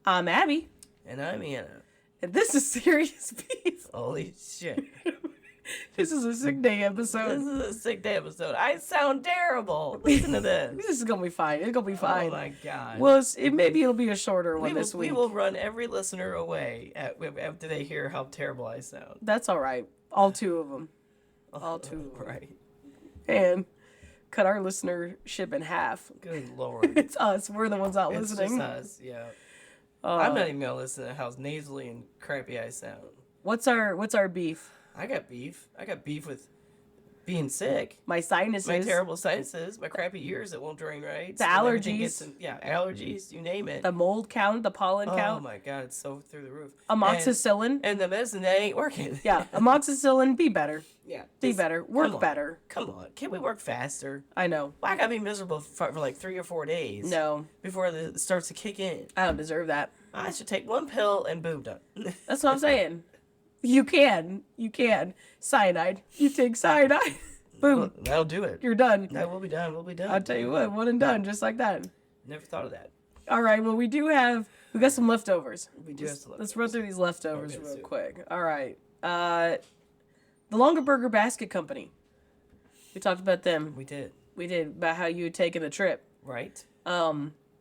I'm Abby, And I'm Anna. and this is Serious Beef. Holy shit. This is a sick day This episode. is a sick day episode. I sound terrible. Listen to this. This is gonna be fine. It's gonna be fine. Oh my god. Well, maybe it'll be a shorter one we this week. will run every listener away after they hear how terrible I sound. That's all right. All two of them. All two of them. Right. And cut our listenership in half. Good lord. It's us. We're the ones not It's listening. just us, yeah. I'm not even gonna listen to how nasally and crappy I sound. What's our beef? I got beef. I got beef with being sick. My sinuses. My terrible sinuses, my crappy ears that won't drain right. The and everything allergies. Allergies, you name it. The mold count, the pollen Oh count. my god, it's so through the roof. Amoxicillin. And the medicine that ain't working. Yeah, amoxicillin. Be better. Yeah. Be just- better. come Work on. better. Come on. Can't we work faster? I know. Why gotta be miserable for like 3 or 4 days? No, Before it starts to kick in. I don't deserve that. I should take one pill and boom, done. That's what I'm saying. You can. Cyanide. You take cyanide. Boom. That'll do it. You're done. That will be done. We'll be done. I'll tell you what, one and done, just like that. Never thought of that. All right, well, we got some leftovers. We do have to look. Let's run through these leftovers Okay, real let's do it. quick. All right. The Longer Burger Basket Company. We talked about them. We did. We did, about how you had taken a trip. Right?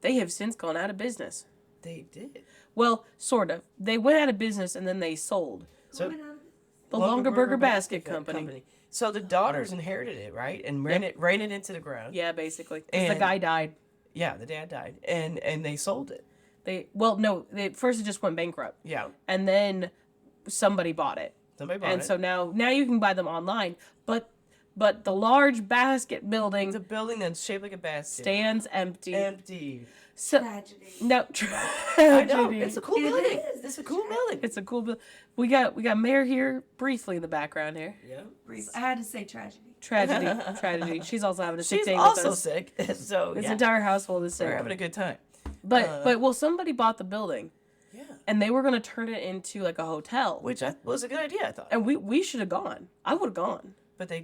They have since gone out of business. They did. Well, sort of. They went out of business and then they sold. So The Longer Burger Basket Company. So the daughters inherited it, right? And ran it into the ground. Yeah, basically. 'Cause the And- guy died. Yeah, the dad died. And they sold it. First it just went bankrupt. Yeah. And then somebody bought it. Somebody bought And it. so now you can buy them online. But the large basket building The building that's shaped like a basket. stands empty. Empty. So, Tragedy. no, I know. tragedy. It's a cool It building. is. It's a cool building. It's a cool building. We got Mayor here briefly in the background here. Yeah. Brief. I had to say tragedy. Tragedy. She's also having a sick She's day also with us. sick. So This yeah. entire household is We're sick. having a good time. But somebody bought the building Yeah. and they were gonna turn it into like a hotel. Which was a good idea, I thought. And we should have gone. I would have gone. But they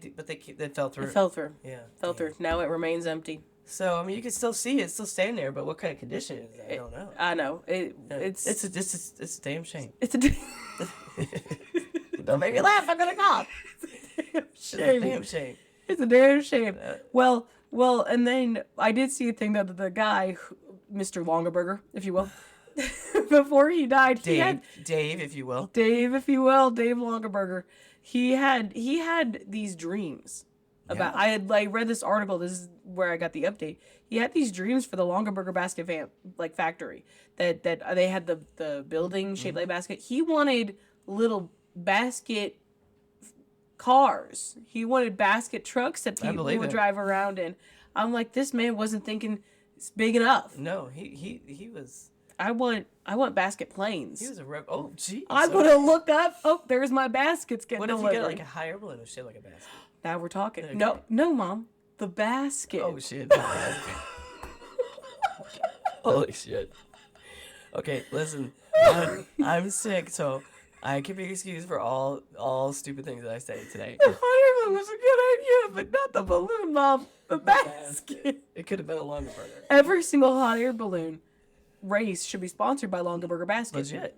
fell through. It fell through. Yeah. Fell through. Now it remains empty. So I mean, you can still see it, still standing there, but what kind of condition is it? I don't know. I know. It's a damn shame. it's a Don't make me laugh. I'm gonna cough. It's a shame. damn shame. It's a damn shame. Uh, Well, and then I did see a thing that the guy, Mr. Longaburger, if you will, before he died, he had Dave, if you will. Dave, if you will, Dave Longaburger. He had these dreams about. Yeah. I read this article. This is where I got the update. He had these dreams for the Longaburger basket factory that they had the building shaped like a basket. He wanted little basket cars. He wanted basket trucks that people believe would it. drive around in. I'm like, this man wasn't thinking it's big enough. No, he was I want basket planes. a rep. Oh, gee. I'm gonna look up. Oh, there's my baskets getting What if delivered. you get like a higher balloon shaped like a basket? Now we're talking. Okay. No, Mom. The basket. Oh shit. Holy shit. Okay, listen. I'm sick, so I can be excused for all stupid things that I say today. The hot air balloon was a good idea, but not the balloon, Mom. The basket. It could have been a longer burger. Every single hot air balloon race should be sponsored by Longaburger Basket. Legit.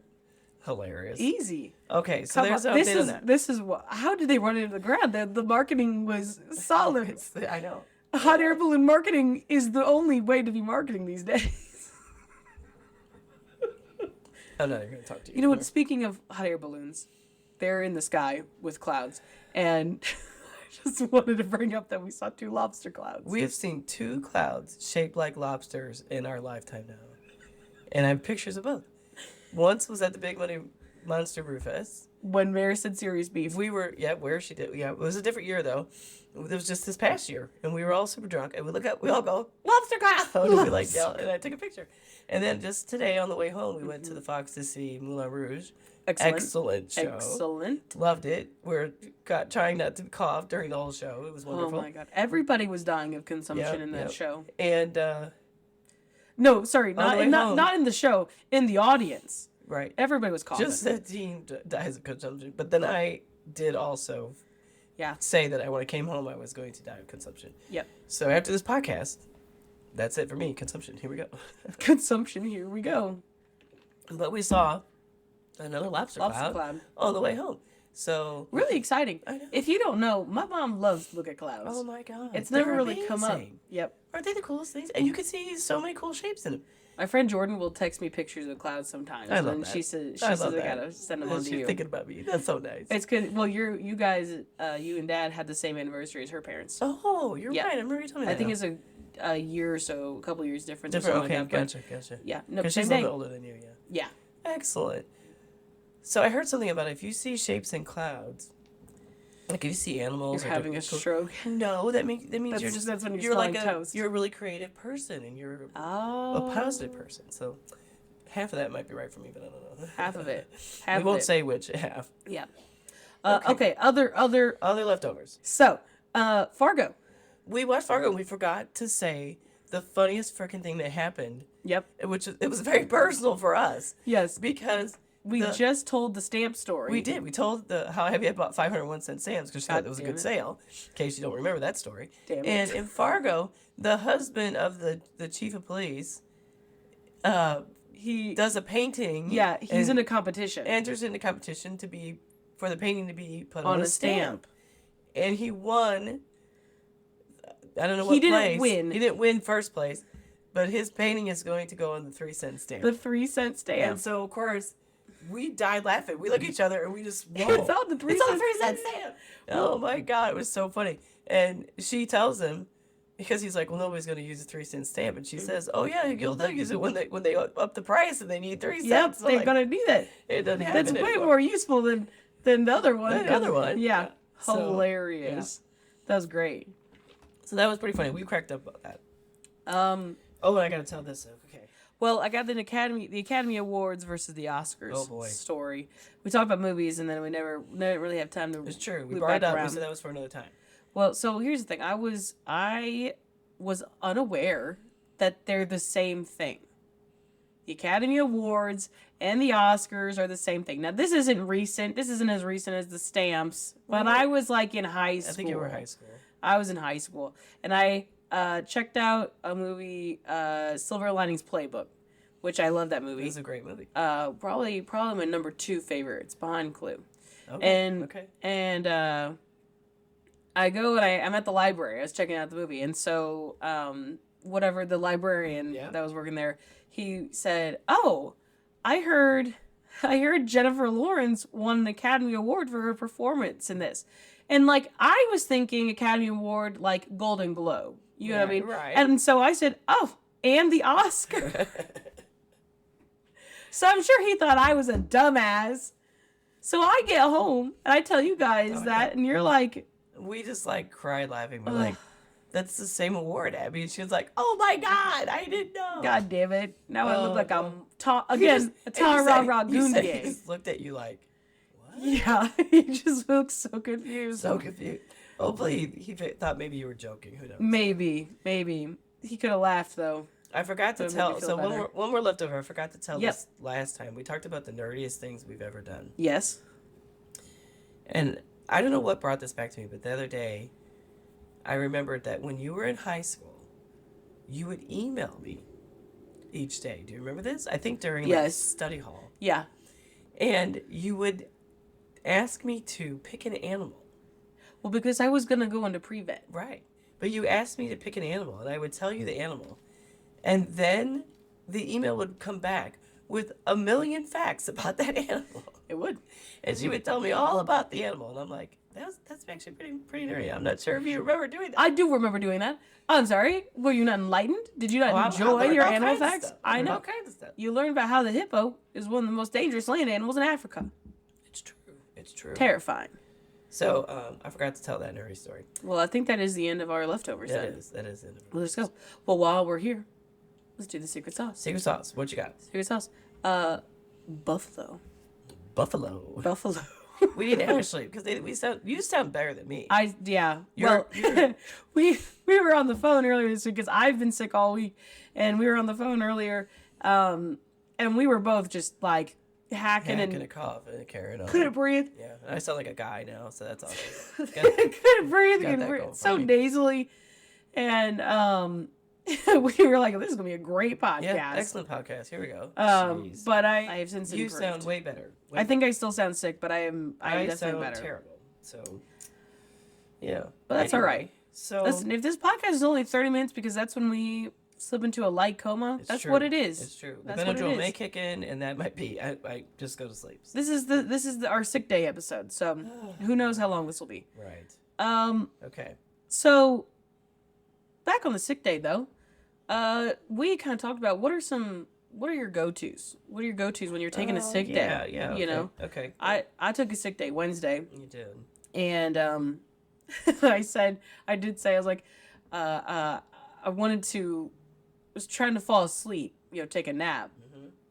Hilarious. Easy. Okay, so Come there's on. an update on that. This is what. How did they run it into the ground? The marketing was solid. I know. Hot air balloon marketing is the only way to be marketing these days. I'm not even gonna talk to you. You know what? Speaking of hot air balloons, they're in the sky with clouds, and I just wanted to bring up that we saw 2 lobster clouds. We've seen 2 clouds shaped like lobsters in our lifetime now. And I have pictures of both. Once was at the Big Money Monster Brew Fest. When Mary said serious beef, We were, where she did. Yeah, it was a different year, though. It was just this past year. And we were all super drunk. And we look up, we all go, lobster cloud! And we like yell, and I took a picture. And then just today on the way home, we went to the Fox to see Moulin Rouge. Excellent show. Excellent. Loved it. We're trying not to cough during the whole show. It was wonderful. Oh my god! Everybody was dying of consumption Yep, in that yep. show. And, No, sorry, the way home. not in the show. In the audience, right. everybody was coughing. Just that Dean dies of consumption. But then I did also Yeah. say that when I came home, I was going to die of consumption. Yep. So after this podcast, that's it for me. Consumption. Here we go. Consumption. Here we go. But we saw another lobster cloud on the way home. So Really exciting. I know. If you don't know, my mom loves to look at clouds. Oh my god, It's they're never really come up. amazing. Yep. Aren't they the coolest things? And you can see so many cool shapes in them. My friend Jordan will text me pictures of clouds sometimes. I love and that. she says I I love that. gotta send them on to She's you. thinking about me. That's so nice. It's good. Well, you guys, you and Dad had the same anniversary as her parents. Oh, you're Yeah. right. I remember you telling me I that. think now. it's a year or so, a couple years difference. different. Or something Okay, like that. gotcha. Yeah, no, Because same she's a day. little bit older than you. Yeah. Yeah. Excellent. So I heard something about if you see shapes in clouds, like if you see animals, You're or having a stroke. No, that means That's when you're you're like smelling toast. you're a really creative person and you're Oh. a positive person. So half of that might be right for me, but I don't know. Half of it. We Half of won't it. say which half. Yeah. Okay. Okay. Other. Other leftovers. So, Fargo. We watched Fargo and we forgot to say the funniest freaking thing that happened, Yep. which it was very personal for us Yes. because We the- just told the stamp story. we did. We told how heavy I bought 501-cent stamps because God it was a damn good it. sale. In case you don't remember that story. Damn it. And in Fargo, the husband of the chief of police, He. does a painting. Yeah. He's and in a competition. enters into competition for the painting to be put On on a a stamp. And he won. I don't know what He didn't place. win. He didn't win first place, but his painting is going to go on the 3-cent stamp. The 3-cent stamp. And so, of course, we died laughing. We look at each other and we just, whoa. It's on the 3 It's on cent the 3-cent stamp. Oh my God, it was so funny. And she tells him, because he's like, well, nobody's going to use a 3-cent stamp. And she says, oh yeah, they'll use it when they up the price and they need 3 Yep, cents. I'm they're like, gonna do that. it doesn't happen That's way anymore. more useful than the other one. Than the other one. Yeah, Yeah. So, hilarious. That was great. So that was pretty funny. We cracked up about that. Um, Oh, and I got to tell this. Okay. well, I got the Academy Awards versus the Oscars Oh, boy. story. We talked about movies, and then we never really have time to. It's true. We loop brought it back up. around. We said that was for another time. Well, so here's the thing. I was unaware that they're the same thing. The Academy Awards and the Oscars are the same thing. Now, this isn't recent. This isn't as recent as the stamps, but I was like in high school. I think you were high school. I was in high school, and I checked out a movie, Silver Linings Playbook, which I love that It movie. was a great movie. Probably my number 2 favorite. It's behind Clue. Okay. And I go and I'm at the library. I was checking out the movie, and so whatever the librarian Yeah. that was working there, he said, "Oh, I heard Jennifer Lawrence won an Academy Award for her performance in this," and like I was thinking Academy Award like Golden Globe. You know what I mean? Right. And so I said, "Oh, and the Oscar." So I'm sure he thought I was a dumbass. So I get home and I tell you guys Oh, that, yeah. and you're like, We just like cried laughing. We're Ugh. like, that's the same award, Abby. And she was like, oh my God, I didn't know. God damn it. Now I look Oh, like no. I'm, He again, a just- and he Tara said- Ra he said- He Gundier. just looked at you like, what? Yeah, he just looks so confused. So confused. Hopefully he thought maybe you were joking. Who knows? Maybe. He could have laughed, though. I forgot to Would make tell. me feel So better. one more leftover. I forgot to tell Yep. this last time. We talked about the nerdiest things we've ever done. Yes. And I don't know what brought this back to me, but the other day, I remembered that when you were in high school, you would email me each day. Do you remember this? I think during like, Yes. study hall. Yeah. And you would ask me to pick an animal. Well, because I was going to go into pre-vet. Right. But you asked me to pick an animal, and I would tell you the animal. And then the email would come back with a million facts about that animal. It would. And she would tell me all about the animal. And I'm like, that's actually pretty nerdy. I'm not sure if you remember doing that. I do remember doing that. I'm sorry. Were you not enlightened? Did you not Oh, I enjoy learned your all animal kinds of facts? stuff. I learned know. all kinds of stuff. You learned about how the hippo is one of the most dangerous land animals in Africa. It's true. It's true. Terrifying. So I forgot to tell that nerdy story. Well, I think that is the end of our leftovers. That then. is. That is it. Well, let's go. Well, while we're here, let's do the secret sauce. Secret sauce. What you got? Secret sauce. Buffalo. Buffalo. Buffalo. We need to actually because you sound better than me. Well, we were on the phone earlier this week because I've been sick all week, and we were on the phone earlier, and we were both just like hacking and and a cough and carrying on. couldn't breathe. Yeah, and I sound like a guy now, so that's awesome. Couldn't breathe. got couldn't that breathe. going So for me. nasally, and we were like, this is gonna be a great podcast. Yeah, excellent podcast. Here we go. But I have since You improved. sound way better. I think I still sound sick, but I'm I definitely sound better. terrible. So, yeah. But that's all right. So Listen, if this podcast is only 30 minutes because that's when we slip into a light coma, that's true. what it is. It's true. The That's what it Benadryl is. may kick in, and that might be. I just go to sleep. This is our sick day episode. So who knows how long this will be. Right. Okay. So back on the sick day though, we kind of talked about what are your go-tos? What are your go-tos when you're taking a sick day? Yeah. You Okay. know, Okay. I took a sick day Wednesday, You did. and I did say I was like, I was trying to fall asleep, take a nap,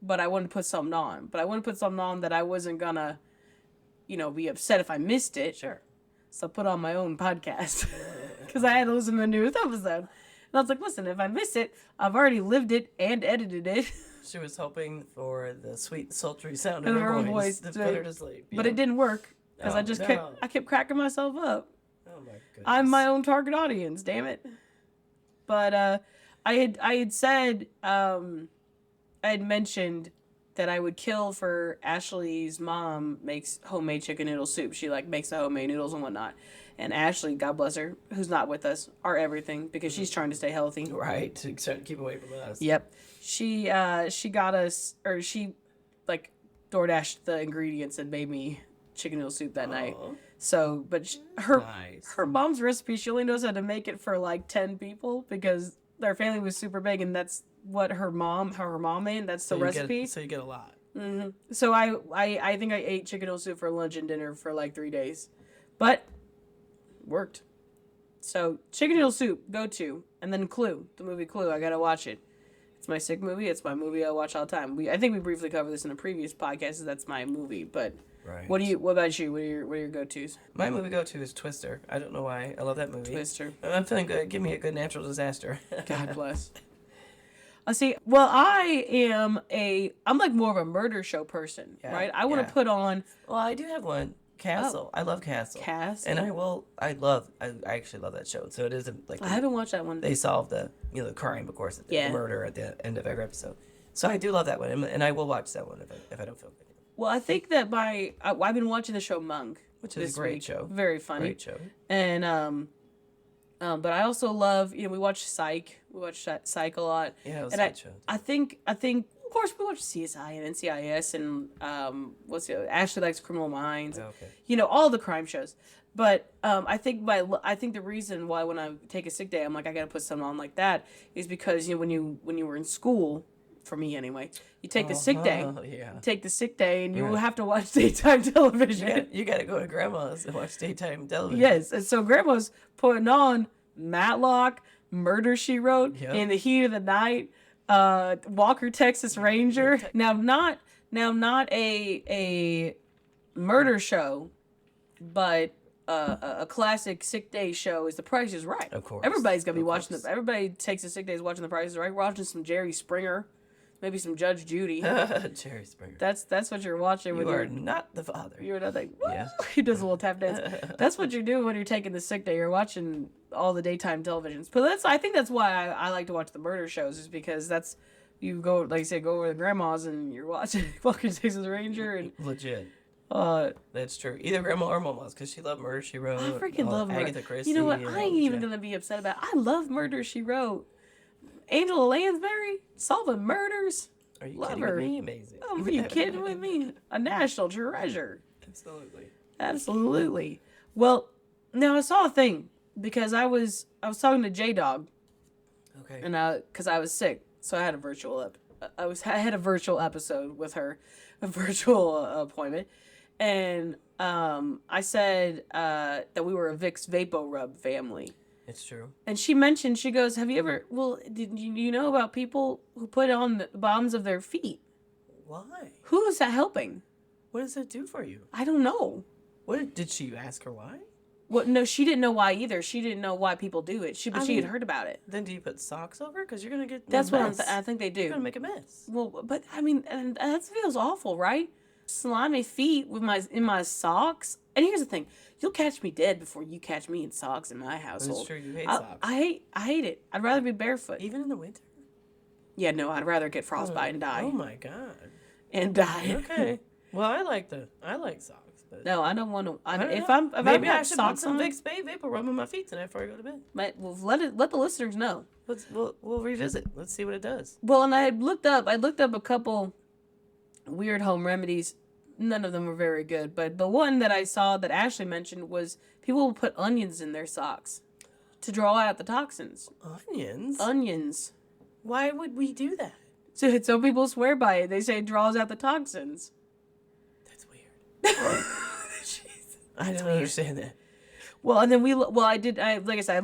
but I wanted to put something on. But I wanted to put something on that I wasn't gonna, be upset if I missed it. Sure. So I put on my own podcast because I had to listen to the newest episode. And I was like, listen, if I miss it, I've already lived it and edited it. She was hoping for the sweet, sultry sound And of her her voice voice to to- put her to sleep. But it didn't work because I Oh, just no. kept cracking myself up. Oh my goodness. I'm my own target audience, damn it. But I had said I had mentioned that I would kill for Ashley's mom makes homemade chicken noodle soup. She makes the homemade noodles and whatnot. And Ashley, God bless her, who's not with us, our everything because she's trying to stay healthy. Right, to try to keep away from us. Yep. She got us, or she DoorDashed the ingredients and made me chicken noodle soup that night. Aw. So, but Nice. her mom's recipe, she only knows how to make it for 10 people because their family was super big and that's what her mom made. That's the recipe. So you get a lot. Hmm. So I think I ate chicken noodle soup for lunch and dinner for 3 days, but worked. So chicken noodle soup, go to, and then Clue, the movie Clue. I gotta watch it. It's my sick movie. It's my movie I watch all the time. I think we briefly covered this in a previous podcast. That's my movie. But Right. what about you? What are your go tos? My movie go-to is Twister. I don't know why. I love that movie. Twister. I'm feeling good. Give me a good natural disaster. God bless. I see. Well, I'm more of a murder show person, Yeah, right? I want to yeah. put on Well, I do have one. Castle. I love Castle. Cass. And I actually love that show. So it isn't I haven't watched that one. they solve the the crime, of course, Yeah. the murder at the end of every episode. So I do love that one, and I will watch that one if I don't feel good. Well, I think that I've been watching the show Monk, Which is this a great week. show. Very funny. Great show. And but I also love we watch Psych. We watch Psych a lot. Yeah, it was And a good show. I think of course we watch CSI and NCIS and what's the other? Ashley Likes Criminal Minds. Oh, okay. All the crime shows. But I think the reason why when I take a sick day I'm I gotta put something on like that is because when you were in school, for me anyway, you take the sick day. Oh, yeah. Take the sick day and you Right. have to watch daytime television. You got to go to grandma's and watch daytime television. Yes, and so grandma's putting on Matlock, Murder She Wrote, Yep. In the Heat of the Night, Walker Texas Ranger. Now not a murder show, but a classic sick day show is The Price is Right. Of course. Everybody's gonna be Of watching course. everybody takes a sick days watching The Price is Right. We're watching some Jerry Springer, maybe some Judge Judy. Jerry Springer. That's what you're watching when You are you're not the father. you're not like, Yeah. he does a little tap dance. That's what you're doing when you're taking the sick day. You're watching all the daytime televisions. But I think that's why I like to watch the murder shows, is because that's you go, like you said, go over to grandma's and you're watching Walker Texas Ranger and Legit. uh That's true. Either grandma or mama's, because she loved Murder, She Wrote. I freaking love Murder. Agatha Christie. You know what? and I ain't all even that. gonna be upset about it. I love Murder She Wrote. Angela Lansbury solving murders. Are you love kidding her. with me? Amazing. Oh, are you kidding with me? A national treasure. Absolutely. Absolutely. Well, now I saw a thing because I was talking to J Dog Okay. and because I was sick, so I had a virtual I had a virtual episode with her, a virtual appointment, and I said that we were a Vicks Vapo Rub family. It's true. And she mentioned, she goes, have you ever, did you know about people who put it on the bottoms of their feet? Why? Who is that helping? What does that do for you? I don't know. What did she ask her why? Well, no, she didn't know why either. She didn't know why people do it. But she had heard about it. Then do you put socks over? Because you're gonna get. That's a what mess. I think they You're gonna do. make a mess. Well, but I mean, and that feels awful, right? Slimy feet with in my socks. And here's the thing: you'll catch me dead before you catch me in socks in my household. That's true. You hate I, socks. I hate it. I'd rather be barefoot. Even in the winter? Yeah, no, I'd rather get frostbite and die. Oh my god. And die. Okay. Well, I like socks, but No, I don't want to. I don't If know. I'm, if Maybe I've I got should put socks some on, Vicks Vapor Rub on my feet tonight before I go to bed. well, let the listeners know. We'll revisit. Let's see what it does. Well, and I looked up a couple weird home remedies. None of them were very good, but the one that I saw that Ashley mentioned was people will put onions in their socks to draw out the toxins. Onions? Onions. Why would we do that? So some people swear by it. They say it draws out the toxins. That's weird. I don't understand that. Well, and then like I said, I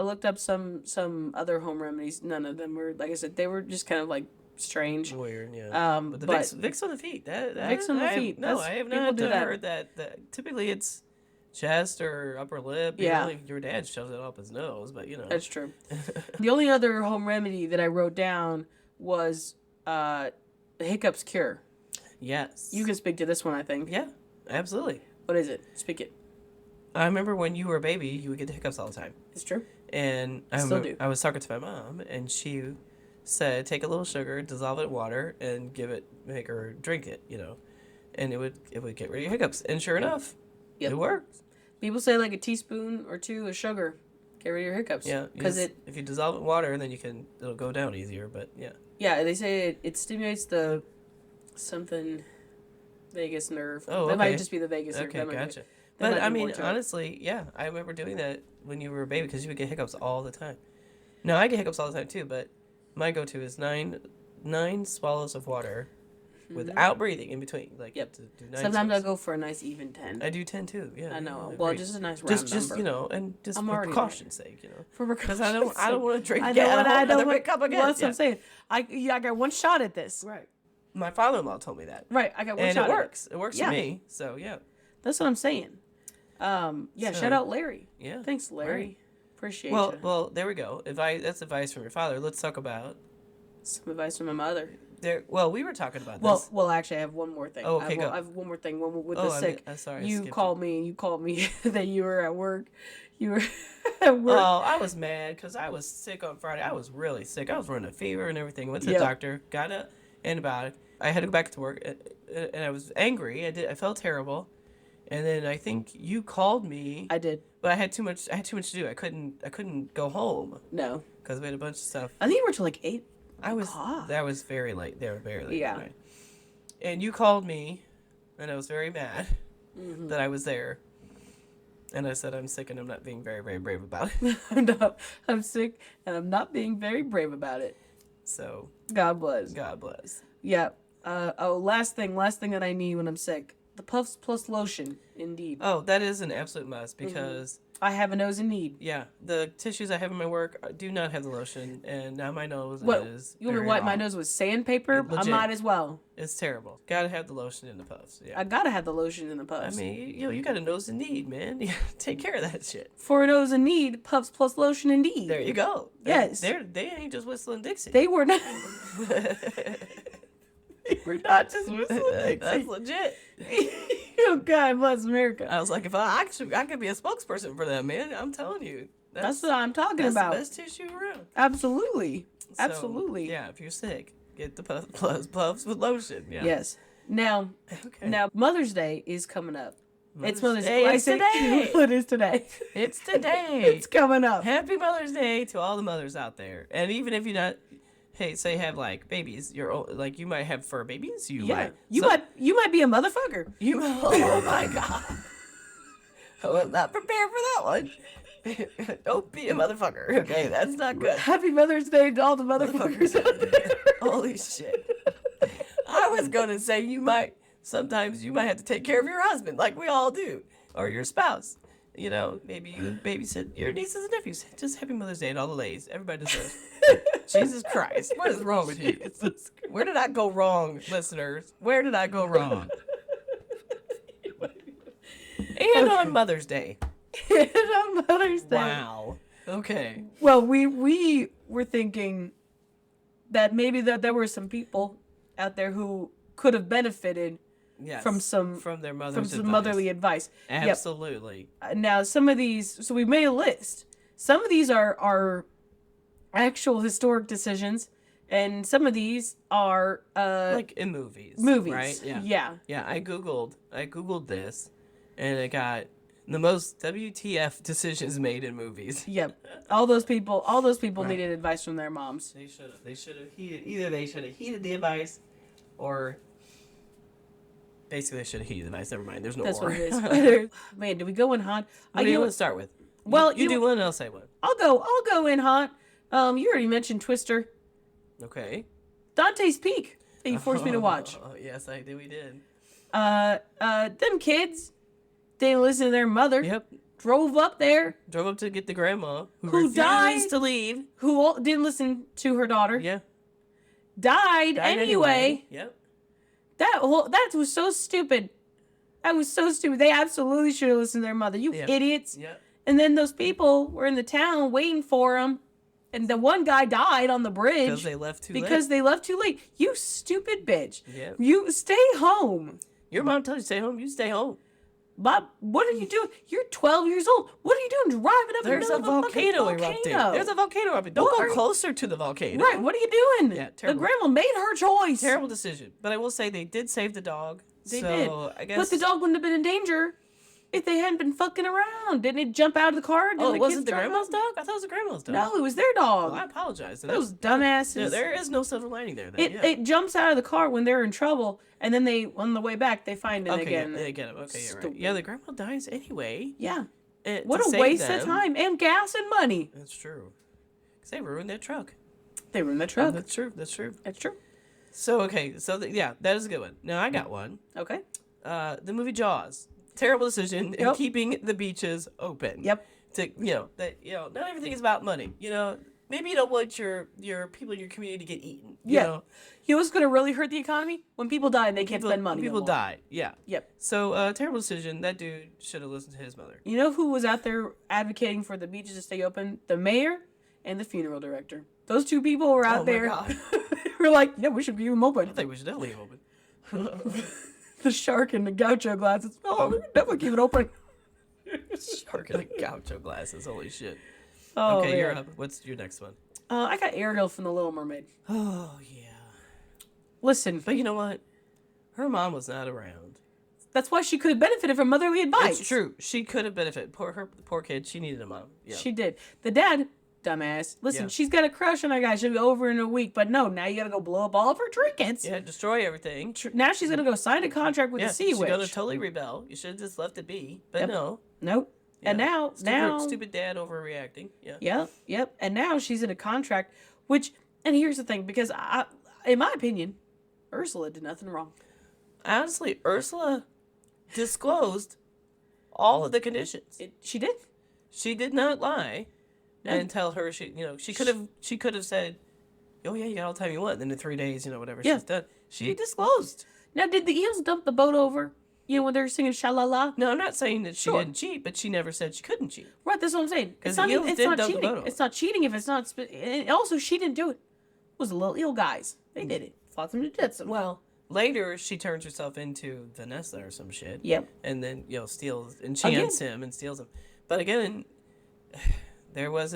looked up some other home remedies. None of them were, like I said, they were just kind of like strange. Weird, yeah. But the Vicks on the feet. Vicks on the feet. No, I have people not do that. heard that. Typically, it's chest or upper lip. Yeah. Usually your dad shoves it up his nose, but That's true. The only other home remedy that I wrote down was the hiccups cure. Yes. You can speak to this one, I think. Yeah, absolutely. What is it? Speak it. I remember when you were a baby, you would get the hiccups all the time. It's true. And Still do. I was talking to my mom, and she said, take a little sugar, dissolve it in water, and make her drink it, and it would get rid of your hiccups. And sure enough, Yep. it worked. People say like a teaspoon or two of sugar, get rid of your hiccups. Yeah, because if you dissolve it in water, then it'll go down easier. But yeah. Yeah, they say it stimulates the something vagus nerve. Oh, That okay. might just be the vagus nerve. Okay, That might be- gotcha. that But might I be more mean, to it. honestly, yeah, I remember doing that when you were a baby because you would get hiccups all the time. No, I get hiccups all the time too, but my go-to is nine swallows of water without breathing in between. Like, Yep. to do 9 Sometimes I swallows. go for a nice even 10. I do 10 too. Yeah, I know. I Well, agree. just a nice round just number. and just I'm for already precaution's sake, For because I don't want to drink I again. know what I another don't big cup again. Well, that's what Yeah. I'm saying. I got one shot at this. Right. My father-in-law told me that. Right. I got one And shot. it at works. It works Yeah. for me. So yeah. That's what I'm saying. Yeah. So- Shout out Larry. Yeah. Thanks, Larry. Right. Appreciate Well, you. well, there we go. That's advice from your father. Let's talk about Some advice from my mother. there. Well, we were talking about this. Well, actually, I have one more thing. Oh, okay, go. I have one more thing. One more with Oh, the sick. I'm sorry. I You skipped called me and you called me that you were at work. You were at work. Oh, I was mad because I was sick on Friday. I was really sick. I was running a fever and everything. Went to the Yeah. doctor, got an antibiotic. I had to go back to work, and I was angry. I felt terrible, and then I think you called me, I did. but I had too much to do. I couldn't go home No. because we had a bunch of stuff. I think you were till like 8. That was very late. They were very late. Yeah. Right? And you called me, and I was very mad Mm-hmm. that I was there. And I said, I'm sick and I'm not being very, very brave about it. No, I'm sick and I'm not being very brave about it. So, God bless. God bless. Yeah. Last thing that I need when I'm sick. The Puffs Plus lotion, indeed. Oh, that is an absolute must because, I have a nose in need. yeah, the tissues I have in my work do not have the lotion, and now my nose What? is You want me to very wipe my raw. nose with sandpaper? I Legit. might as well. It's terrible. Gotta have the lotion in the puffs. Yeah. I gotta have the lotion in the I puffs. mean, you got a nose in need, man. You take care of that shit. For a nose in need, Puffs Plus lotion, indeed. There you go. Yes. They ain't just whistling Dixie. They were not. They were not just whistling. That's legit. Oh, God bless America. I was like, if I could be a spokesperson for them, man. I'm telling you. That's what I'm talking That's about. the best tissue around. Absolutely. So, Absolutely. Yeah, if you're sick, get the puffs with lotion. Yeah. Yes. Now, Okay. now Mother's Day is coming up. It's Mother's Day. Day. It's today. It is today. It's today. It's coming up. Happy Mother's Day to all the mothers out there. And even if you're not, say have like babies, you might have fur babies. Yeah. You might be a motherfucker. Oh my God. I was not prepared for that one. Don't be a motherfucker. Okay, that's not good. Happy Mother's Day to all the motherfuckers out there. Holy shit. I was gonna say sometimes you might have to take care of your husband, like we all do, or your spouse. Maybe you babysit your nieces and nephews. Just happy Mother's Day to all the ladies. Everybody deserves. Jesus Christ, what is wrong with you? Where did I go wrong, listeners? Where did I go wrong? And on Mother's Day. And on Mother's Day. Wow. Okay. Well, we were thinking that maybe that there were some people out there who could have benefited Yes. from some their from mother's some advice. motherly advice. Yep. Absolutely. Now some of these, so we made a list. Some of these are actual historic decisions, and some of these are Like in movies. movies. Right? Yeah. Yeah. Yeah, I googled this, and it got the most WTF decisions made in movies. Yep. All those people Right. needed advice from their moms. They should have heeded, either they should have heeded the advice, or basically they should have heeded the advice. Never mind. There's no That's or. what it is. Man, do we go in hot? What do you want to start with? Well, you do one, and I'll say one. I'll go in hot. You already mentioned Twister. Okay. Dante's Peak that you forced me to watch. Oh, yes, I did. We did. Them kids, they didn't listen to their mother. Yep. Drove up there. Drove up to get the grandma Who refused died? to leave. Who didn't listen to her daughter. Yeah. Died anyway. Yep. That was so stupid. That was so stupid. They absolutely should have listened to their mother. You Yeah. idiots. Yep. And then those people were in the town waiting for him. And the one guy died on the bridge. Because they left too late. Because they left too late. You stupid bitch. Yep. You stay home. Your mom tells you to stay home. You stay home. Bob, what are you doing? You're 12 years old. What are you doing driving up There's in a the middle of fucking volcano erupting. There's a volcano erupting. Don't What go are you- closer to the volcano. Right, what are you doing? Yeah, The terrible. grandma made her choice. Terrible decision. But I will say they did save the dog. They so did. I guess. But the dog wouldn't have been in danger if they hadn't been fucking around. Didn't it jump out of the car? Oh, it kids wasn't the drive grandma's out? dog? I thought it was the grandma's dog. No, it was their dog. Well, I apologize. Those dumbasses. Yeah, there is no silver lining there. Then. It, yeah. it jumps out of the car when they're in trouble, and then on the way back, they find it Okay, again. yeah, they get him. Okay, you're right. Stupid. Yeah, the grandma dies anyway. Yeah. And What to a save waste them- of time and gas and money. That's true. Because they ruined that truck. They ruined the truck. That's true. That's true. That's true. So, okay. So, yeah, that is a good one. Now, I got one. Okay. The movie Jaws. Terrible decision in Yep. keeping the beaches open. Yep. Not everything is about money. Maybe you don't want your people in your community to get eaten. You Yeah. know? You know what's going to really hurt the economy? When people die and they can't spend money. People no more. die. Yeah. Yep. So, terrible decision. That dude should have listened to his mother. You know who was out there advocating for the beaches to stay open? The mayor and the funeral director. Those two people were out Oh my there. God. We're like, yeah, we should keep them I open. think we should definitely leave open. The shark and the gaucho glasses. Oh, we should definitely keep it open. Shark in the gaucho glasses. Holy shit. Oh, Okay, you're man. up. What's your next one? I got Ariel from The Little Mermaid. Oh, yeah. Listen, But you know what? Her mom was not around. that's why she could have benefited from motherly advice. It's true. She could have benefited. Poor kid. She needed a mom. Yeah. She did. The dad, dumbass. Listen, Yeah. she's got a crush on that guy. She'll be over in a week. But no, now you got to go blow up all of her trinkets. Yeah, destroy everything. Now she's going to go sign a contract with Yeah, the sea she's witch. gonna totally rebel. You should have just left it be. But Yep. no. Nope. Yeah. And now, Stupid dad overreacting. Yeah. Yep. And now she's in a contract, and here's the thing, because in my opinion, Ursula did nothing wrong. Honestly, Ursula disclosed all of the conditions. She did. She did not lie No. and tell her she could have said, "Oh yeah, you got all the time you want." And then in 3 days, whatever Yeah. she's done. She disclosed. Now, did the eels dump the boat over? When they were singing "Sha-la-la"? No, I'm not saying that she Sure. didn't cheat, but she never said she couldn't cheat. Right, that's what I'm saying. 'Cause It's not, the eels it's did not dump the cheating. boat over. It's not cheating if it's not. And also, she didn't do it. It was the little eel guys. They did it. Fought them to death. Well, later she turns herself into Vanessa or some shit. Yep. And then enchants him and steals him. But again, there was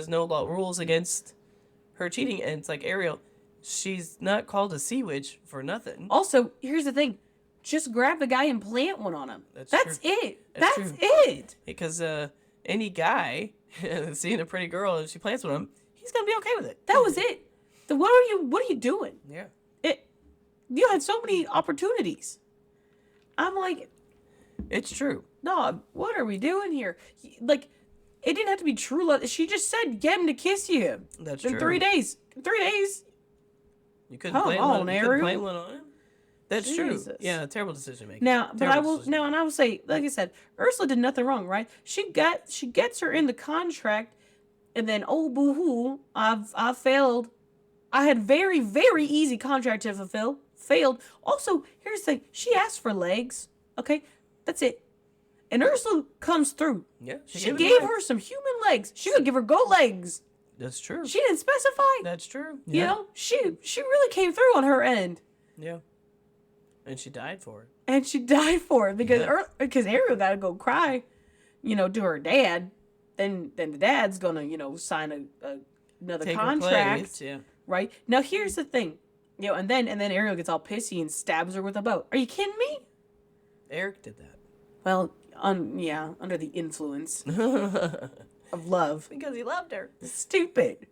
no rules against her cheating, and it's like Ariel, she's not called a sea witch for nothing. Also, here's the thing. Just grab the guy and plant one on him. That's That's true. it. That's That's true. it. Because any guy seeing a pretty girl and she plants with him, he's gonna be okay with it. That was it. What are you doing? Yeah. You had so many opportunities. I'm like, It's true. dog, what are we doing here? Like, it didn't have to be true love. She just said, get him to kiss you. That's In true. 3 days. 3 days. You couldn't Come plant on, one. You couldn't Ariel. plant one on him. That's true. Jesus. Yeah, terrible decision making. Now, but Terrible I will decision. I will say, like I said, Ursula did nothing wrong, right? She gets her in the contract, and then oh boo hoo, I failed. I had very very easy contract to fulfill. Failed. Also, here's the thing: she asked for legs. Okay, that's it. And Ursula comes through. Yeah, She it gave away. her some human legs. She could give her goat legs. That's true. She didn't specify. That's true. You know, she really came through on her end. Yeah. And she died for it. And she died for it because Yeah. because Ariel got to go cry, to her dad. Then the dad's gonna sign another Take her contract. place, yeah. Right now, here's the thing, and then Ariel gets all pissy and stabs her with a boat. Are you kidding me? Eric did that. Well, under the influence of love. Because he loved her. Stupid.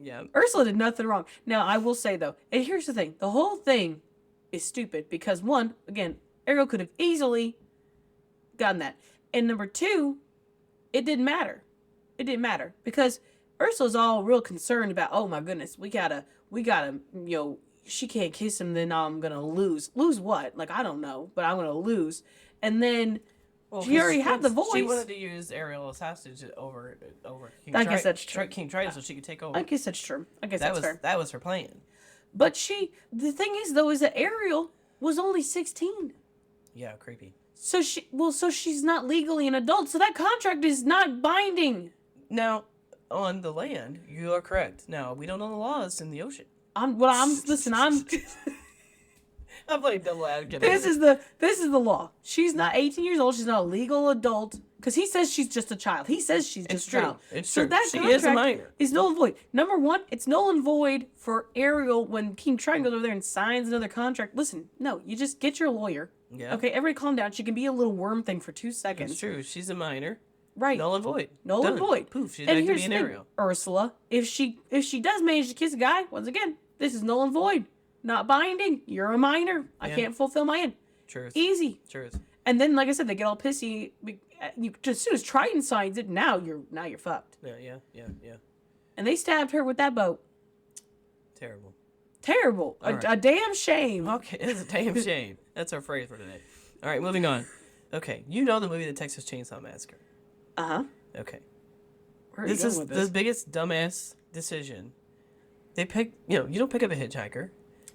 Yeah. Ursula did nothing wrong. Now, I will say, though, and here's the thing. The whole thing is stupid because, one, again, Ariel could have easily gotten that. And number two, it didn't matter. It didn't matter because Ursula's all real concerned about, oh, my goodness, we gotta, she can't kiss him, then I'm gonna lose. Lose what? Like, I don't know, but I'm gonna lose. And then she already had the voice. She wanted to use Ariel as hostage over King I guess that's true. King Triton so she could take over. I guess that's true. I guess that's fair. That was her plan. But the thing is, though, is that Ariel was only 16. Yeah, creepy. So she's not legally an adult. So that contract is not binding. Now, on the land, you are correct. Now, we don't know the laws in the ocean. I'm playing double advocate. This is the law. She's not 18 years old. She's not a legal adult because he says she's just a child. He says she's just a child. It's so true. that She contract is a minor. is null and void. Number one, it's null and void for Ariel when King Triton goes over there and signs another contract. Listen, no, you just get your lawyer. Yeah. Okay, everybody calm down. She can be a little worm thing for 2 seconds. It's true. She's a minor. Right. Null and void. Null Done. and void. Poof. She's And back to here's being the thing, Ariel. Ursula, if she does manage to kiss a guy, once again, this is null and void. Not binding. You're a minor. I Yeah. can't fulfill my end. Truth. Easy. Truth. And then, like I said, they get all pissy. As soon as Triton signs it, now you're fucked. Yeah. And they stabbed her with that boat. Terrible. Terrible. All right. A damn shame. Okay, it's a damn shame. That's our phrase for today. All right, moving on. Okay, you know the movie The Texas Chainsaw Massacre. Uh-huh. Okay. Where are you This going is with the this? biggest dumbass decision. They pick, you don't pick up a hitchhiker.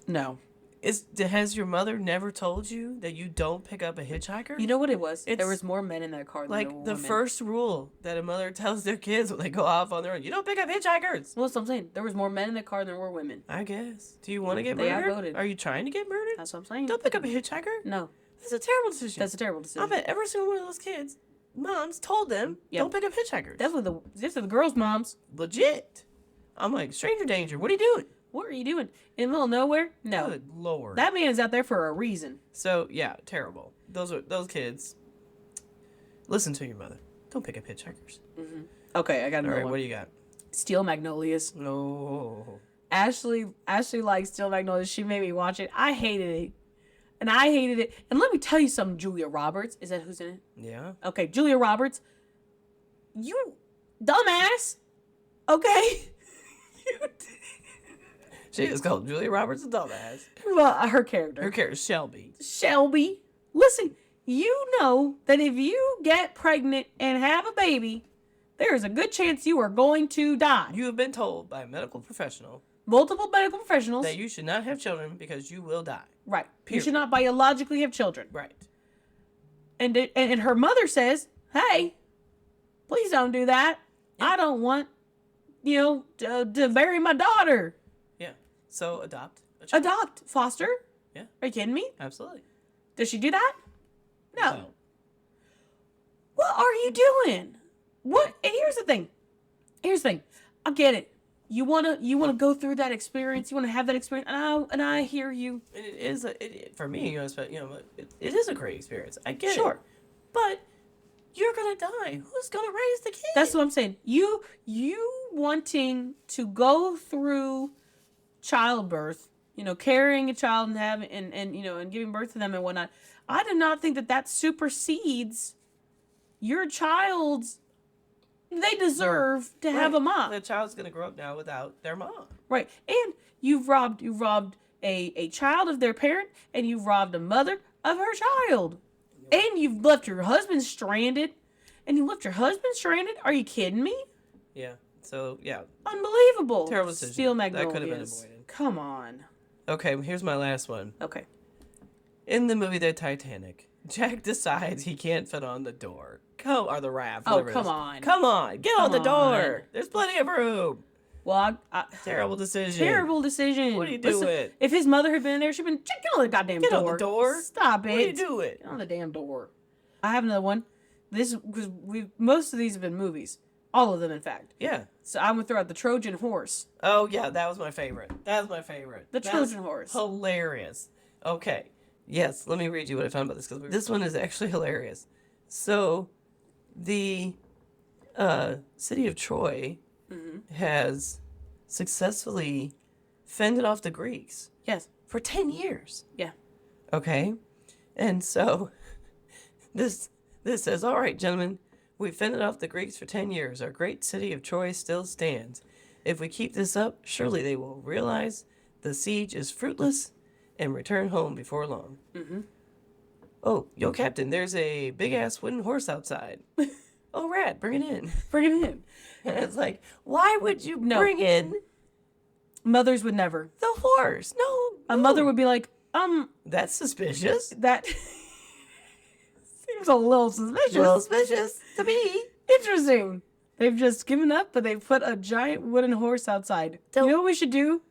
No. Has your mother never told you that you don't pick up a hitchhiker? You know what it was? It's There was more men in that car than there were like the women. first rule that a mother tells their kids when they go off on their own. You don't pick up hitchhikers. Well, that's what I'm saying. There was more men in the car than there were women. I guess. Do you want to get They murdered? outvoted. Are you trying to get murdered? That's what I'm saying. Don't pick up a hitchhiker. No. That's a terrible decision. That's a terrible I decision. bet every single one of those kids, moms told them, Yep. don't pick up hitchhikers. Definitely this are the girls' moms. Legit. I'm like, stranger danger. What are you doing? What are you doing? In the middle of nowhere? No. Good Lord. That man is out there for a reason. So yeah, terrible. Those kids. Listen to your mother. Don't pick up hitchhikers. Okay, I got All another right, one. what do you got? Steel Magnolias. No. Ashley likes Steel Magnolias. She made me watch it. I hated it. And I hated it. And let me tell you something, Julia Roberts. Is that who's in it? Yeah. Okay, Julia Roberts. You dumbass. Okay? She is called Julia Roberts, a dumbass. Well, her character. Her character is Shelby. Shelby. Listen, you know that if you get pregnant and have a baby, there is a good chance you are going to die. You have been told by a medical professional Multiple medical professionals. that you should not have children because you will die. Right. You Period. should not biologically have children. Right. And her mother says, "Hey, please don't do that. Yeah. I don't want, to bury my daughter. Yeah. So adopt a child. Adopt, foster. Yeah. Are you kidding me? Absolutely. Does she do that? No. So, What are you doing? What? And here's the thing. I get it. You wanna go through that experience. You wanna have that experience. And I hear you. it is for me. It is a great experience. I get Sure. it. But you're gonna die. Who's gonna raise the kid? That's what I'm saying. You wanting to go through childbirth, carrying a child and having and giving birth to them and whatnot. I do not think that supersedes your child's. They deserve to have a mom, The child's gonna grow up now without their mom. right? And you've robbed a child of their parent, and you've robbed a mother of her child, and you've left your husband stranded. Are you kidding me? Yeah. So yeah. Unbelievable. Terrible decision. Steel That Magnolias. could have been avoided. Come on. Okay. Here's my last one. Okay. In the movie The Titanic, Jack decides he can't fit on the door. Or the raft. Oh, whatever it come is. on. Come on. Get on Come the door. on. There's plenty of room. Well, Terrible decision. terrible decision. What are you Listen, doing? if his mother had been there, she'd been, get on the goddamn Get door. on the door. Stop it. What are you doing? Get on the damn door. I have another one. This, because most of these have been movies. All of them, in fact. Yeah. So I'm going to throw out the Trojan horse. Oh, yeah, that was my favorite. That was my favorite. The That's Trojan horse. Hilarious. Okay. Yes, let me read you what I found about this, because this one is actually hilarious. So, the city of Troy has successfully fended off the Greeks Yes. for 10 years. Yeah. Okay? And so, this says, all right, gentlemen, we've fended off the Greeks for 10 years. Our great city of Troy still stands. If we keep this up, surely they will realize the siege is fruitless and return home before long. Mm-hmm. Oh, yo, Captain, there's a big-ass wooden horse outside. Oh, rad, bring it in. Bring it in. And it's like, why would you No. bring in Mothers would never. the horse? No. A mother would be like, That's suspicious. that seems a little suspicious. A little suspicious to me. Interesting. They've just given up, but they put a giant wooden horse outside. You know what we should do?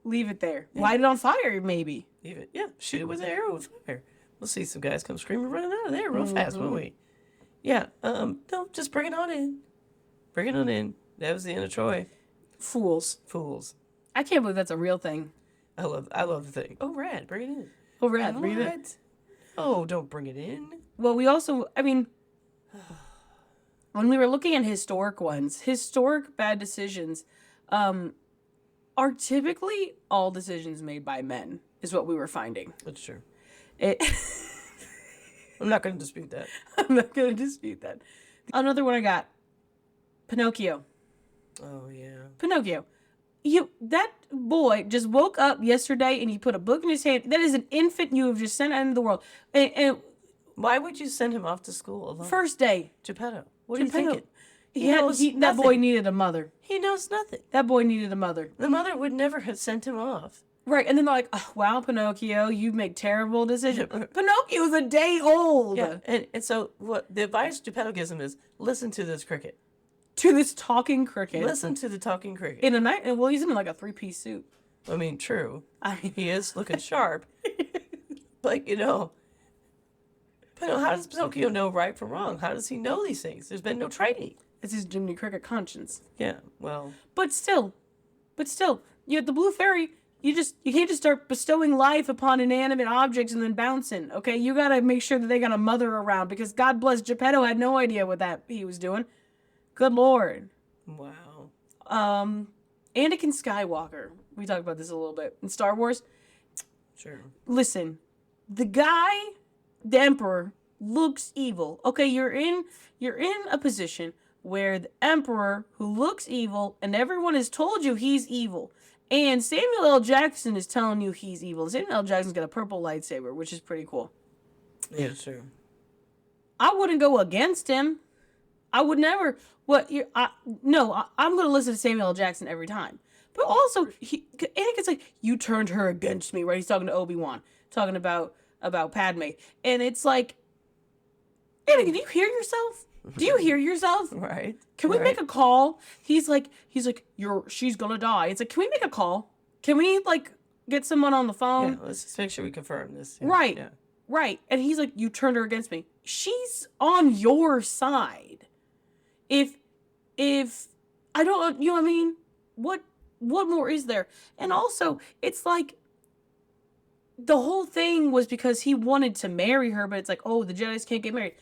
Leave it there. Light it on fire, maybe. Even, yeah, shoot it with an arrow with fire. We'll see some guys come screaming running out of there real fast, won't we? Yeah, no, just bring it on in. Bring it on in. That was the end of Troy. Fools. Fools. I can't believe that's a real thing. I love the thing. Oh, rad, bring it in. Oh, rad. Bring it in. What? Oh, don't bring it in. Well, we also, I mean, when we were looking at historic ones, historic bad decisions are typically all decisions made by men, is what we were finding. That's true. It. I'm not going to dispute that. I'm not going to dispute that. Another one I got. Pinocchio. Oh, yeah. Pinocchio. That boy just woke up yesterday and he put a book in his hand. That is an infant you have just sent out into the world. And Why would you send him off to school alone? first day. Geppetto. What are you Geppetto. thinking? That boy needed a mother. He knows nothing. That boy needed a mother. The mother would never have sent him off. Right, and then they're like, oh, wow, Pinocchio, you make terrible decisions. Pinocchio's a day old. Yeah, and so what the advice Geppetto gives him is listen to this cricket. To this talking cricket. Listen to the talking cricket. In a night, well, he's in like a 3-piece suit. I mean, true. I mean, He is looking sharp. But, how does Pinocchio know right from wrong? How does he know these things? There's been no training. it's his Jiminy Cricket conscience. Yeah, well, But still, you have the blue fairy. You can't just start bestowing life upon inanimate objects and then bouncing. Okay, you gotta make sure that they got a mother around because God bless Geppetto had no idea what that he was doing. Good Lord. wow. Anakin Skywalker. We talked about this a little bit in Star Wars. Sure. Listen, the guy, the Emperor, looks evil. Okay, you're in a position where the Emperor, who looks evil, and everyone has told you he's evil. And Samuel L. Jackson is telling you he's evil. Samuel L. Jackson's got a purple lightsaber, which is pretty cool. Yeah, true. I wouldn't go against him. I would never. I'm going to listen to Samuel L. Jackson every time. But also, Anakin's like, you turned her against me, right? He's talking to Obi-Wan, talking about Padme. And it's like, Anakin, do you hear yourself? Do you hear yourself? Right. Can we make a call? He's like, she's gonna die. It's like, can we make a call? Can we get someone on the phone? Yeah, let's just make sure we confirm this. Yeah. Right. Yeah. Right. And he's like, you turned her against me. She's on your side. If I don't, you know what I mean? What more is there? And also, it's like the whole thing was because he wanted to marry her, but it's like, oh, the Jedis can't get married.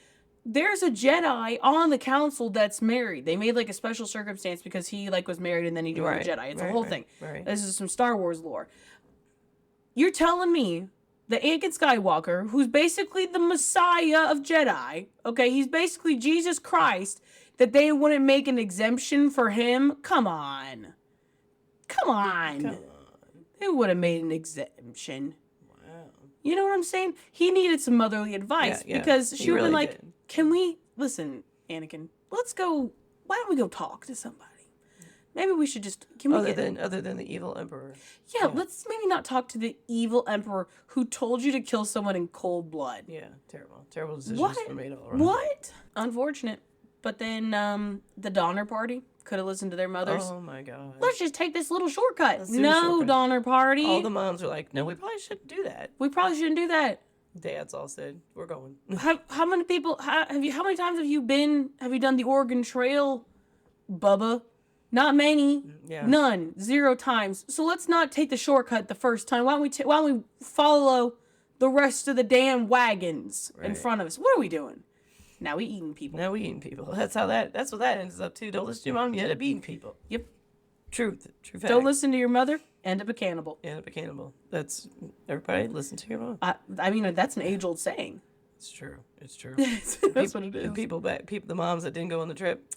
There's a Jedi on the council that's married. They made a special circumstance because he was married and then he joined the Jedi. It's a whole thing. Right. This is some Star Wars lore. You're telling me that Anakin Skywalker, who's basically the Messiah of Jedi, okay, he's basically Jesus Christ, that they wouldn't make an exemption for him? Come on. They would have made an exemption. Wow. You know what I'm saying? He needed some motherly advice because she would have been like, did. can we, listen, Anakin, why don't we go talk to somebody? Maybe we should just, Other than the evil emperor. Yeah, let's maybe not talk to the evil emperor who told you to kill someone in cold blood. Yeah, terrible decisions were made all around. What? Unfortunate. But then the Donner Party, Could have listened to their mothers. Oh my god. Let's just take this little shortcut. Let's do the No, shortcut. Donner Party. All the moms are like, no, we probably shouldn't do that. We probably shouldn't do that. Dads all said, we're going. How many people how many times have you done the Oregon Trail, Bubba? Not many. Yeah. None. 0 times. So let's not take the shortcut the first time. Why don't we follow the rest of the damn wagons in Right. front of us? What are we doing? Now we eating people. Now we eating people. That's what that ends up to. Don't listen to your mom, you end up eating people. Yep. True fact. Don't listen to your mother, end up a cannibal. End up a cannibal. That's, everybody listen to your mom. I mean, that's an age-old saying. It's true. It's true. That's what it is. The moms that didn't go on the trip.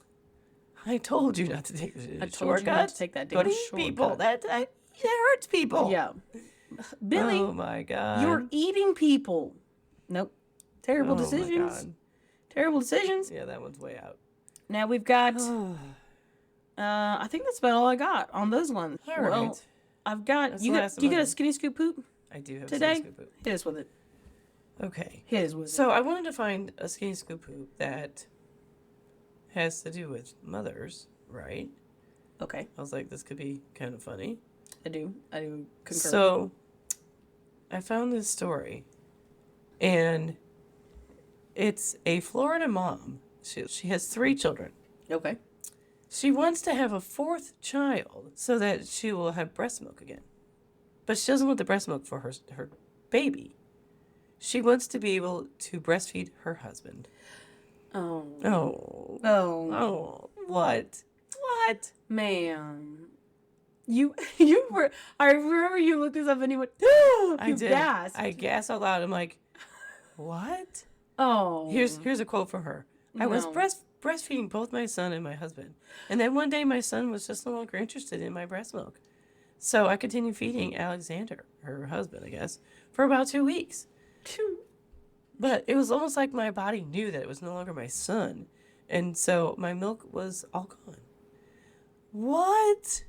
I told you not to take the I told shortcut. you not to take that damn Don't eat people. shortcut. That hurts people. Yeah. Billy, Oh my god. you're eating people. Nope. Terrible Oh my decisions. God. Terrible decisions. Yeah, that one's way out. Now we've got. I think that's about all I got on those ones. All Well, right. I've got. That's You the got. last You of got a mine. skinny scoop poop I do have today. Skinny Scoop Poop. Hit us with it. Okay. Hit us with it. So I wanted to find a Skinny Scoop Poop that has to do with mothers, right? Okay, I was like, this could be kind of funny. I do concur. So I found this story, and it's a Florida mom. She has 3 children. Okay. She wants to have a 4th child so that she will have breast milk again. But she doesn't want the breast milk for her baby. She wants to be able to breastfeed her husband. Oh. Oh. Oh. Oh. What? What? Man. You were. I remember you looked this up and you went. I You did. gasped. I gasped out loud. I'm like, what? Oh. Here's a quote from her. I was No. breastfeeding both my son and my husband. And then one day my son was just no longer interested in my breast milk. So I continued feeding Alexander, her husband, I guess, for about 2 weeks. But it was almost like my body knew that it was no longer my son. And so my milk was all gone. What?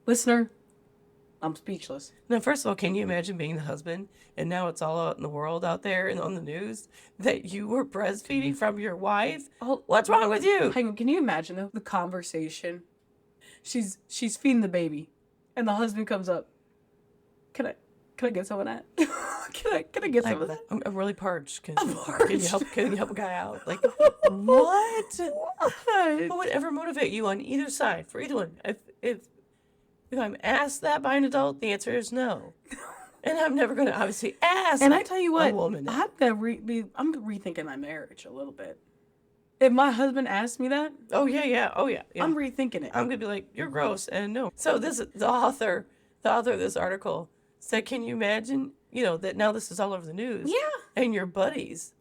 Listener, I'm speechless. Now, first of all, can you imagine being the husband and now it's all out in the world out there and on the news that you were breastfeeding from your wife? Oh, What's wrong with you? hang on. Can you imagine the conversation? She's feeding the baby, and the husband comes up. Can I get some of that? can I get some of that? I'm really parched. Can parched. Can you help a guy out? Like, what? What would ever motivate you on either side for either one? If I'm asked that by an adult, the answer is no. And I'm never going to obviously ask. And I tell you what, a woman that. I'm rethinking my marriage a little bit. If my husband asked me that, Oh yeah. I'm rethinking it. I'm gonna be like, you're gross, and no. So this is the author of this article said, can you imagine, that now this is all over the news? Yeah. And your buddies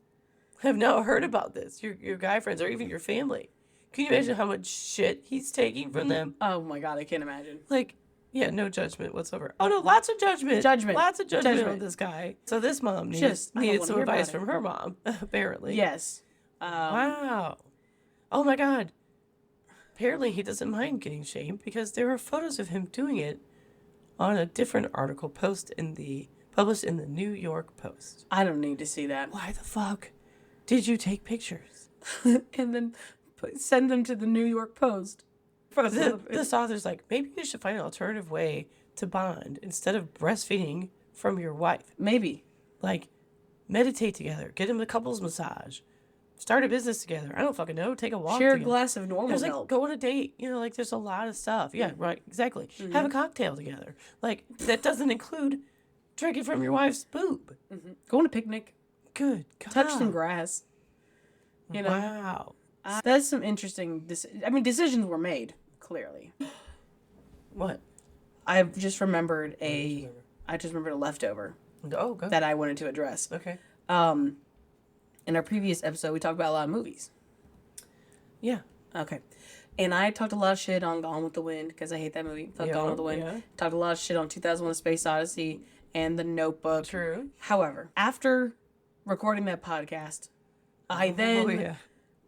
have now heard about this, your guy friends or even your family. Can you imagine how much shit he's taking from them? Oh my God, I can't imagine. Like, yeah, no judgment whatsoever. Oh no, lots of judgment. Judgment. Lots of judgment on Judgment. this guy. So this mom I needed don't some wanna hear advice about it. from her mom, apparently. Yes. Wow. Oh my God. Apparently he doesn't mind getting shamed because there are photos of him doing it on a different article published in the New York Post. I don't need to see that. Why the fuck did you take pictures? And then send them to the New York Post. This author's like, maybe you should find an alternative way to bond instead of breastfeeding from your wife. Maybe. Like, meditate together, get him a couples massage, start a business together. I don't fucking know. Take a walk Share a together. glass of normal There's like milk. go on a date, like there's a lot of stuff. Yeah, right, exactly. Have a cocktail together. Like that doesn't include drinking from your wife's boob. Go on a picnic. Good God. Touch some grass. Wow. That's some interesting. Decisions were made clearly. What? I've just remembered a leftover Oh, go. that I wanted to address. Okay. In our previous episode, we talked about a lot of movies. Yeah. Okay. And I talked a lot of shit on Gone with the Wind because I hate that movie. Fuck Yeah, Gone with the Wind. yeah. Talked a lot of shit on 2001: A Space Odyssey and The Notebook. True. However, after recording that podcast, I then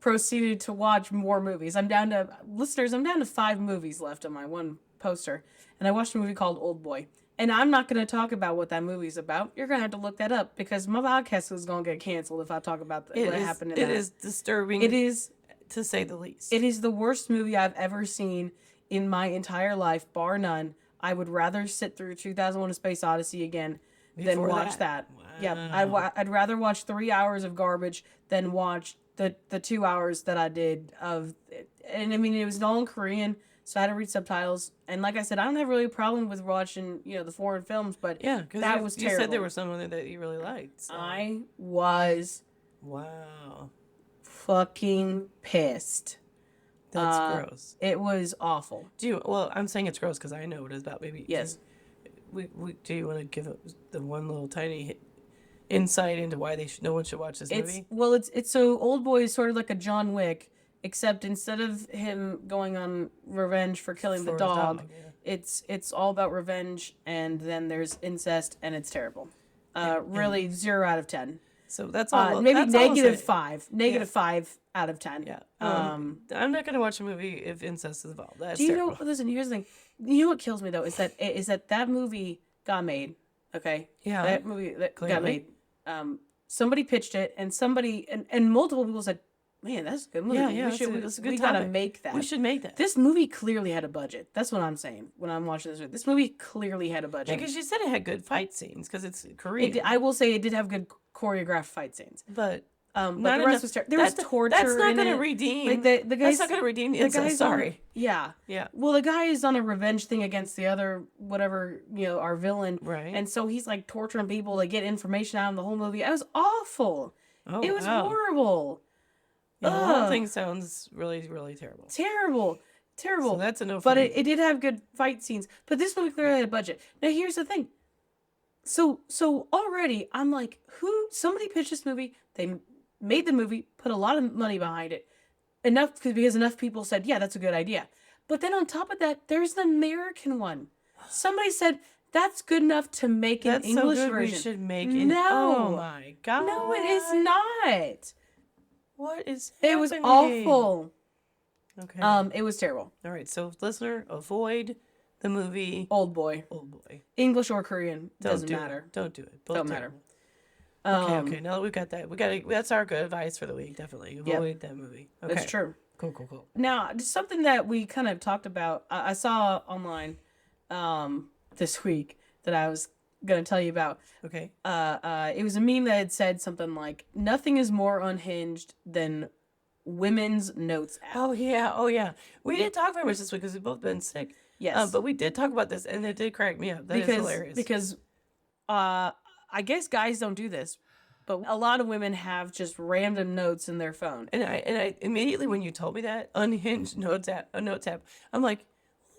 proceeded to watch more movies. I'm down to 5 movies left on my one poster. And I watched a movie called Old Boy. And I'm not going to talk about what that movie's about. You're going to have to look that up because my podcast is going to get canceled if I talk about what happened in that. It is disturbing. It is to say the least. It is the worst movie I've ever seen in my entire life, bar none. I would rather sit through 2001: A Space Odyssey again than Before watch that. Wow. Yeah, I'd rather watch 3 hours of garbage than watch the 2 hours that I did of it. And I mean, it was all in Korean, so I had to read subtitles. And like I said, I don't have really a problem with watching, the foreign films, but Yeah, because that was you terrible. said there was some of it that you really liked. So. I was Wow. fucking pissed. That's gross. It was awful. Well, I'm saying it's gross because I know what it's about. Maybe Yes. Do you want to give the one little tiny insight into why no one should watch this movie? It's so Old Boy is sort of like a John Wick, except instead of him going on revenge for killing the For his dog, yeah. it's all about revenge, and then there's incest, and it's terrible. Really 0 out of 10. So that's all. Maybe that's all I'll negative say. 5, negative 5 out of 10. Yeah. I'm not gonna watch a movie if incest is involved. That's Do you terrible. know? Listen, here's the thing. You know what kills me though is that movie got made. Okay. Yeah. That movie that got Clearly. made. Somebody pitched it, and somebody and multiple people said, "Man, that's a good movie. Yeah, we it's a good we gotta topic. make that. We should make that. This movie clearly had a budget. That's what I'm saying when I'm watching this movie. This movie clearly had a budget. Because you said it had good fight scenes because it's Korean. I will say it did have good choreographed fight scenes. But But not the rest enough- was terrible. There was torture. That's not in going to it. redeem. Like the guys. That's not going to redeem the the incest. guy's Sorry. Yeah. Yeah. Well, the guy is on a revenge thing against the other, whatever, our villain. Right. And so he's like torturing people to get information out of the whole movie. It was awful. Oh, It was wow. horrible. Yeah, the whole Ugh. thing sounds really, really terrible. Terrible. Terrible. So that's a no for But me. it did have good fight scenes. But this movie clearly had a budget. Now here's the thing. So already I'm like, somebody pitched this movie, they made the movie, put a lot of money behind it. Because enough people said, yeah, that's a good idea. But then on top of that, there's an American one. Somebody said that's good enough to make That's an English so good. version. We should make it. No. Oh my god. No, it is not. What is It was happening? awful. Okay. It was terrible. All right. So listener, avoid the movie Old Boy. Old Boy. English or Korean. Don't Doesn't do matter. It. Don't do it. Both Don't matter. terrible. Okay. Now that we've got that, that's our good advice for the week. Definitely avoid that movie. Okay. That's true. Cool. Now, just something that we kind of talked about, I saw online this week that I was going to tell you about. Okay. It was a meme that had said something like, nothing is more unhinged than women's notes app. Oh yeah. We didn't talk very much this week because we've both been sick. Yes. But we did talk about this, and it did crack me up. That is hilarious. Because I guess guys don't do this, but a lot of women have just random notes in their phone. And I immediately when you told me that unhinged notes app, I'm like,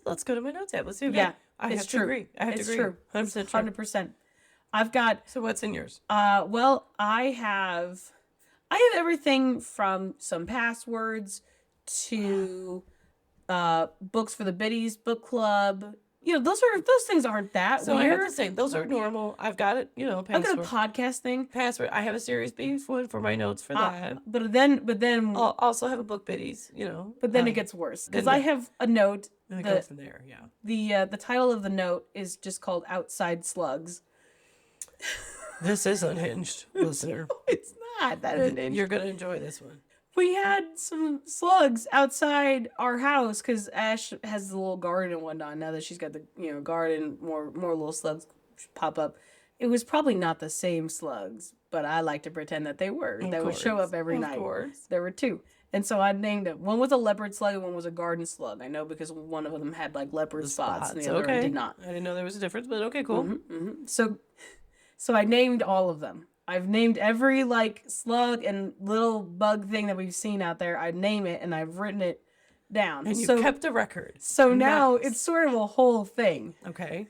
let's go to my notes app. Let's see. Yeah, I it's have true. to agree. I have It's to agree. true. 100% true. 100%. I've got So what's in yours? well, I have everything from some passwords to books for the biddies book club. Those things aren't that So I weird. have to say those are normal. I've got it. I've got a Password. podcast thing. Password. I have a Series B one for my notes for that. But then I'll also have a book biddies. but then it gets worse because then I the- have a note. And it goes from there. Yeah. The title of the note is just called Outside Slugs. This is unhinged, listener. It's not that You're gonna enjoy this one. we had some slugs outside our house because Ash has the little garden and whatnot. Now that she's got the garden, more little slugs pop up. It was probably not the same slugs, but I like to pretend that they were. That would show up every night. Of course. There were two. And so I named them. One was a leopard slug and one was a garden slug. I know because one of them had like leopard spots and the other one did not. I didn't know there was a difference, but okay, cool. So I named all of them. I've named every like slug and little bug thing that we've seen out there. I name it and I've written it down. And you so kept a record. so now Nice. it's sort of a whole thing. Okay.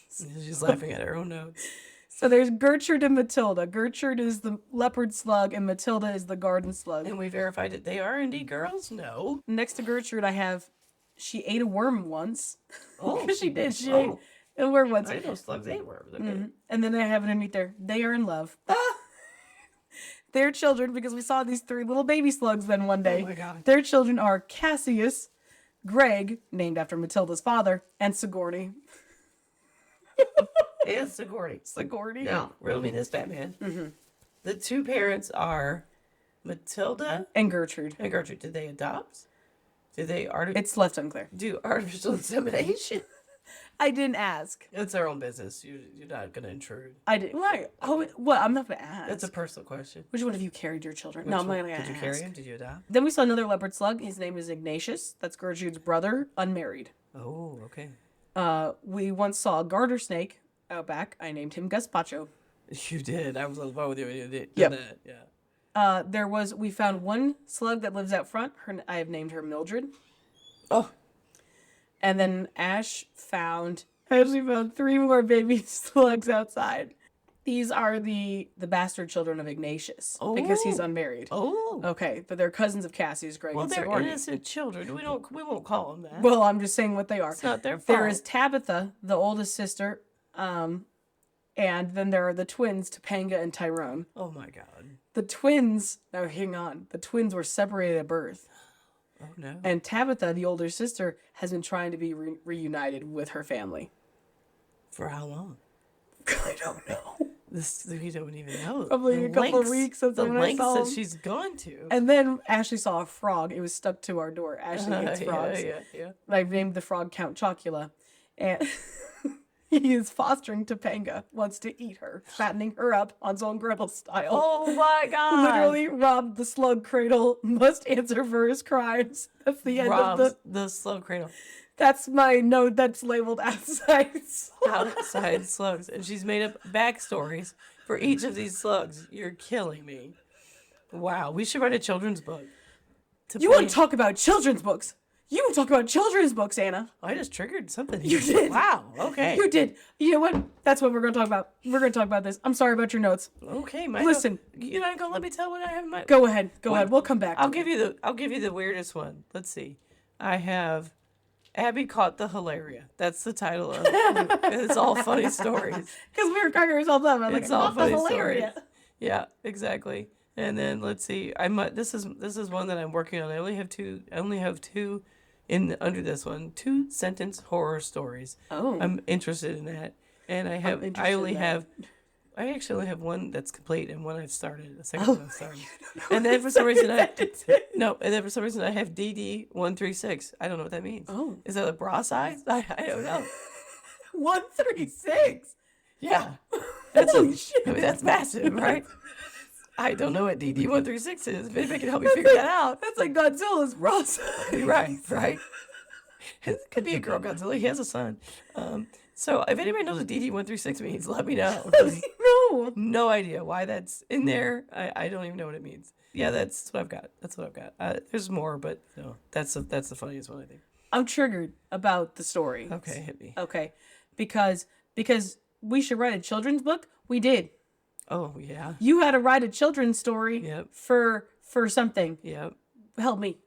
She's laughing at her own notes. So there's Gertrude and Matilda. Gertrude is the leopard slug and Matilda is the garden slug. And we verified that they are indeed girls? No. Next to Gertrude, I have she ate a worm once. Oh. She did. She Oh. ate a worm once. I didn't know slugs ate worms. Okay. And then I have underneath there, they are in love. Their children, because we saw these 3 little baby slugs then one day. Oh my God. Their children are Cassius, Greg, named after Matilda's father, and Sigourney. And Sigourney. Sigourney? No, really mean this, Batman. The two parents are Matilda and Gertrude. and Gertrude. Did they adopt? Did they It's left unclear. do artificial insemination? I didn't ask. It's their own business. You're not gonna intrude. I didn't. Why? Oh, what? I'm not gonna ask. That's a personal question. Which one of you carried your children? Which no, I'm not one- gonna Did you ask. carry him? Did you adopt? Then we saw another leopard slug. His name is Ignatius. That's Gertrude's brother, unmarried. Oh, okay. We once saw a garter snake out back. I named him Gazpacho. You did. I was on the phone with you when you did Yep. that. Yeah. We found one slug that lives out front. I have named her Mildred. Oh, And then Ashley found 3 more baby slugs outside. These are the bastard children of Ignatius because he's unmarried. oh. Okay, but they're cousins of Cassie's, Greg, Well, and they're Sigourney. innocent children. We won't call them that. Well, I'm just saying what they are. It's not their fault. There is Tabitha, the oldest sister, and then there are the twins, Topanga and Tyrone. Oh my God. The twins, now hang on, the twins were separated at birth. Oh no. And Tabitha, the older sister, has been trying to be reunited with her family. For how long? I don't know. This we don't even know. Probably a couple of weeks since the when I lengths saw that them. she's gone to. And then Ashley saw a frog. It was stuck to our door. Ashley hates frogs. Yeah. I named the frog Count Chocula. And he is fostering Topanga, wants to eat her, fattening her up on Zone Gretel style. Oh my God. Literally robbed the slug cradle, must answer for his crimes. That's the end of Robs the slug cradle. That's my note that's labeled outside slug. Outside slugs. And she's made up backstories for each of these slugs. You're killing me. Wow. We should write a children's book. You want to talk about children's books? You want to talk about children's books, Anna? I just triggered something. You did. Wow. Okay. You did. You know what? That's what we're going to talk about. We're going to talk about this. I'm sorry about your notes. Okay, Listen. You're not gonna let me tell what I have in my. Go ahead. Go ahead. We'll come back. I'll give you the weirdest one. Let's see. I have Abby caught the hilaria. That's the title of it. It's all funny stories. Because we were cracking ourselves up. I was It's like, all "What the funny hilarious." stories. Yeah, exactly. And then let's see. This is one that I'm working on. I only have two in under this one. 2-sentence horror stories. Oh. I'm interested in that. And I actually only have one that's complete and one I've started. The second one I've started. And then for some reason I have DD136. I don't know what that means. Oh. Is that a bra size? I don't know. 136. Yeah. That's Holy shit. I mean, that's massive, right? I don't know what DD136 is. If anybody can help me figure that out. That's like Godzilla's Ross. Right. It could be a girl Godzilla. He has a son. So if anybody knows what DD136 means, let me know. No. No idea why that's in there. I don't even know what it means. Yeah, that's what I've got. There's more, but no, that's the funniest one, I think. I'm triggered about the story. Okay, hit me. Okay. Because we should write a children's book. We did. Oh yeah. You had to write a children's story Yep. for something. Yep. Help me.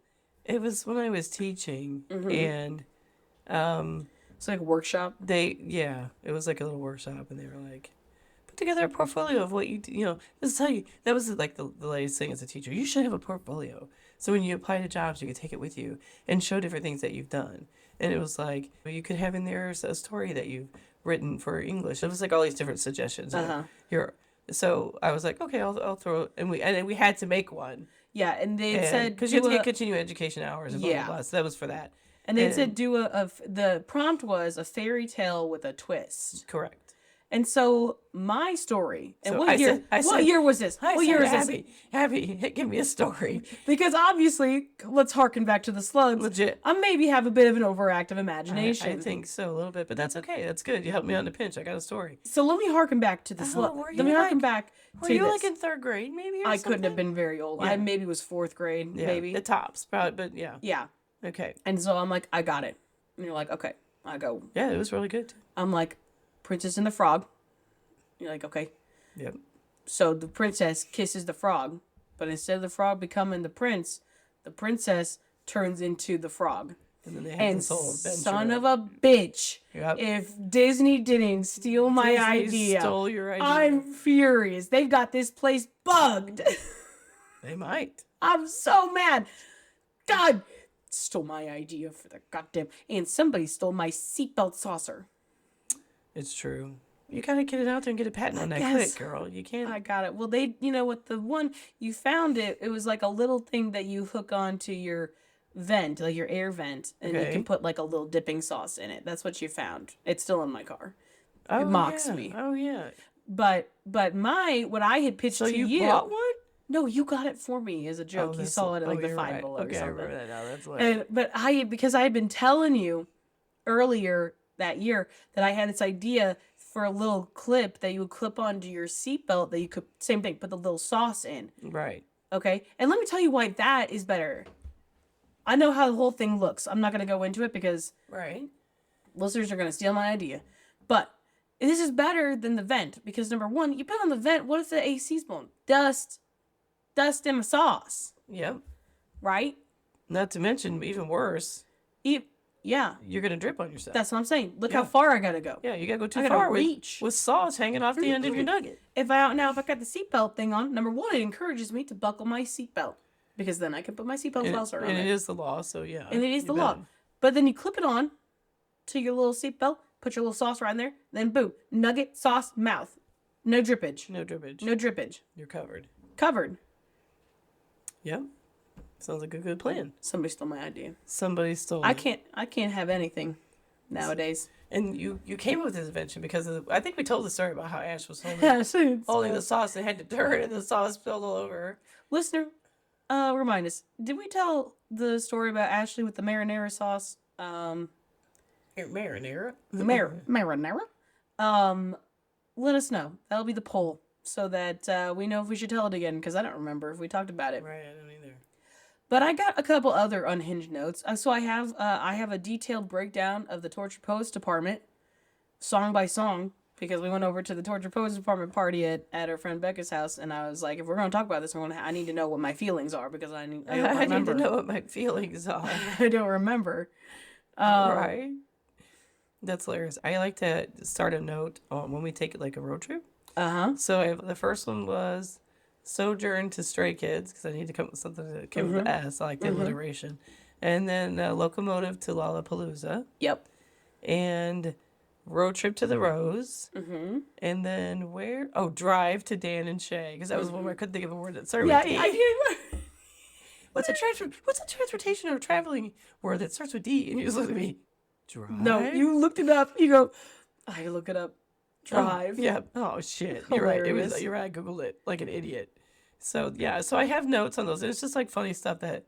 It was when I was teaching, and It's like a workshop. it was like a little workshop, and they were like, put together a portfolio of what you do. This is how you. That was like the latest thing as a teacher. You should have a portfolio, so when you apply to jobs, you could take it with you and show different things that you've done. And it was like you could have in there a story that you've written for English. It was like all these different suggestions. So I was like, okay, I'll throw, and we had to make one. Yeah, and they said because you have to get continuing education hours and blah, blah, blah. So that was for that. And they said the prompt was a fairy tale with a twist. Correct. And so my story, and So what year was this? What year is this? Abby, give me a story. Because obviously, let's harken back to the slugs. Legit. I maybe have a bit of an overactive imagination. I think so a little bit, but that's okay. That's good. You helped me on the pinch. I got a story. So let me harken back to the slugs. were Let me you harken like- back Were to you this. like in third grade, maybe? Or I couldn't have something? been very old. Yeah. I maybe was 4th grade, Yeah, maybe. the tops, probably, but yeah. Yeah. Okay. And so I'm like, I got it. And you're like, okay. I go. Yeah, it was really good. I'm like, Princess and the Frog. You're like, okay. Yep. So the princess kisses the frog, but instead of the frog becoming the princess turns into the frog. And then they had And this whole adventure. son of a bitch, Yep. if Disney didn't steal my Disney idea, stole your idea. I'm furious. They've got this place bugged. They might. I'm so mad. God stole my idea for the goddamn, and somebody stole my seatbelt saucer. It's true. You gotta get it out there and get a patent on that guess. clit, girl. You can't. I got it. Well, they, with the one you found it was like a little thing that you hook onto your vent, like your air vent, and you Okay. can put like a little dipping sauce in it. That's what you found. It's still in my car. Oh, mocks yeah. me. Oh yeah. But what I had pitched So to you bought one? No, you got it for me as a joke. You that's- saw it at like the you're Five right. Below or Okay, I something. remember that now. That's what. And because I had been telling you earlier that year that I had this idea for a little clip that you would clip onto your seatbelt that you could, same thing, put the little sauce in. Right. Okay? And let me tell you why that is better. I know how the whole thing looks. I'm not going to go into it because Right. listeners are going to steal my idea. But this is better than the vent because number one, you put on the vent, what if the AC's blown? Dust in the sauce, Yep. right? Not to mention, even worse, Yeah, you're gonna drip on yourself. that's what I'm saying. Look Yeah. how far I got to go. Yeah, you gotta go too I gotta far reach. with sauce hanging off the end of your nugget. If I got the seatbelt thing on, number one, it encourages me to buckle my seatbelt because then I can put my seatbelt sauce around And it. it is the law, so yeah. And it is you the bet. law. But then you clip it on to your little seatbelt, put your little sauce right in there, then boom, nugget, sauce, mouth. No drippage. No drippage. No drippage. You're covered. Covered. Yep. Sounds like a good plan. Somebody stole my idea. Somebody stole I it. can't have anything nowadays. And you came up with this invention because I think we told the story about how Ash was holding, Yeah, so holding the sauce and had to turn and the sauce spilled all over her. listener, remind us, did we tell the story about Ashley with the marinara sauce? Marinara? Marinara? Let us know. That'll be the poll so that we know if we should tell it again because I don't remember if we talked about it. Right, I don't either. But I got a couple other unhinged notes. So I have a detailed breakdown of the Torture Pose department, song by song, because we went over to the Torture Pose department party at our friend Becca's house, and I was like, if we're going to talk about this, I need to know what my feelings are because I don't I need remember. to know what my feelings are. I don't remember. Right. That's hilarious. I like to start a note on when we take like a road trip. So the first one was Sojourn to Stray Kids because I need to come up with something that came with S. I like the alliteration. And then Locomotive to Lollapalooza. Yep. And Road Trip to the Rose. And then where? Oh, Drive to Dan and Shay because that was one where I couldn't think of a word that started Yeah, with D. I did. What's a transportation or traveling word that starts with D? And you just look at me. Drive? No, you looked it up. You go, I look it up. Drive. Yeah. Oh shit. You're right. Hilarious. You're right. I googled it like an idiot. So yeah. So I have notes on those. It's just like funny stuff that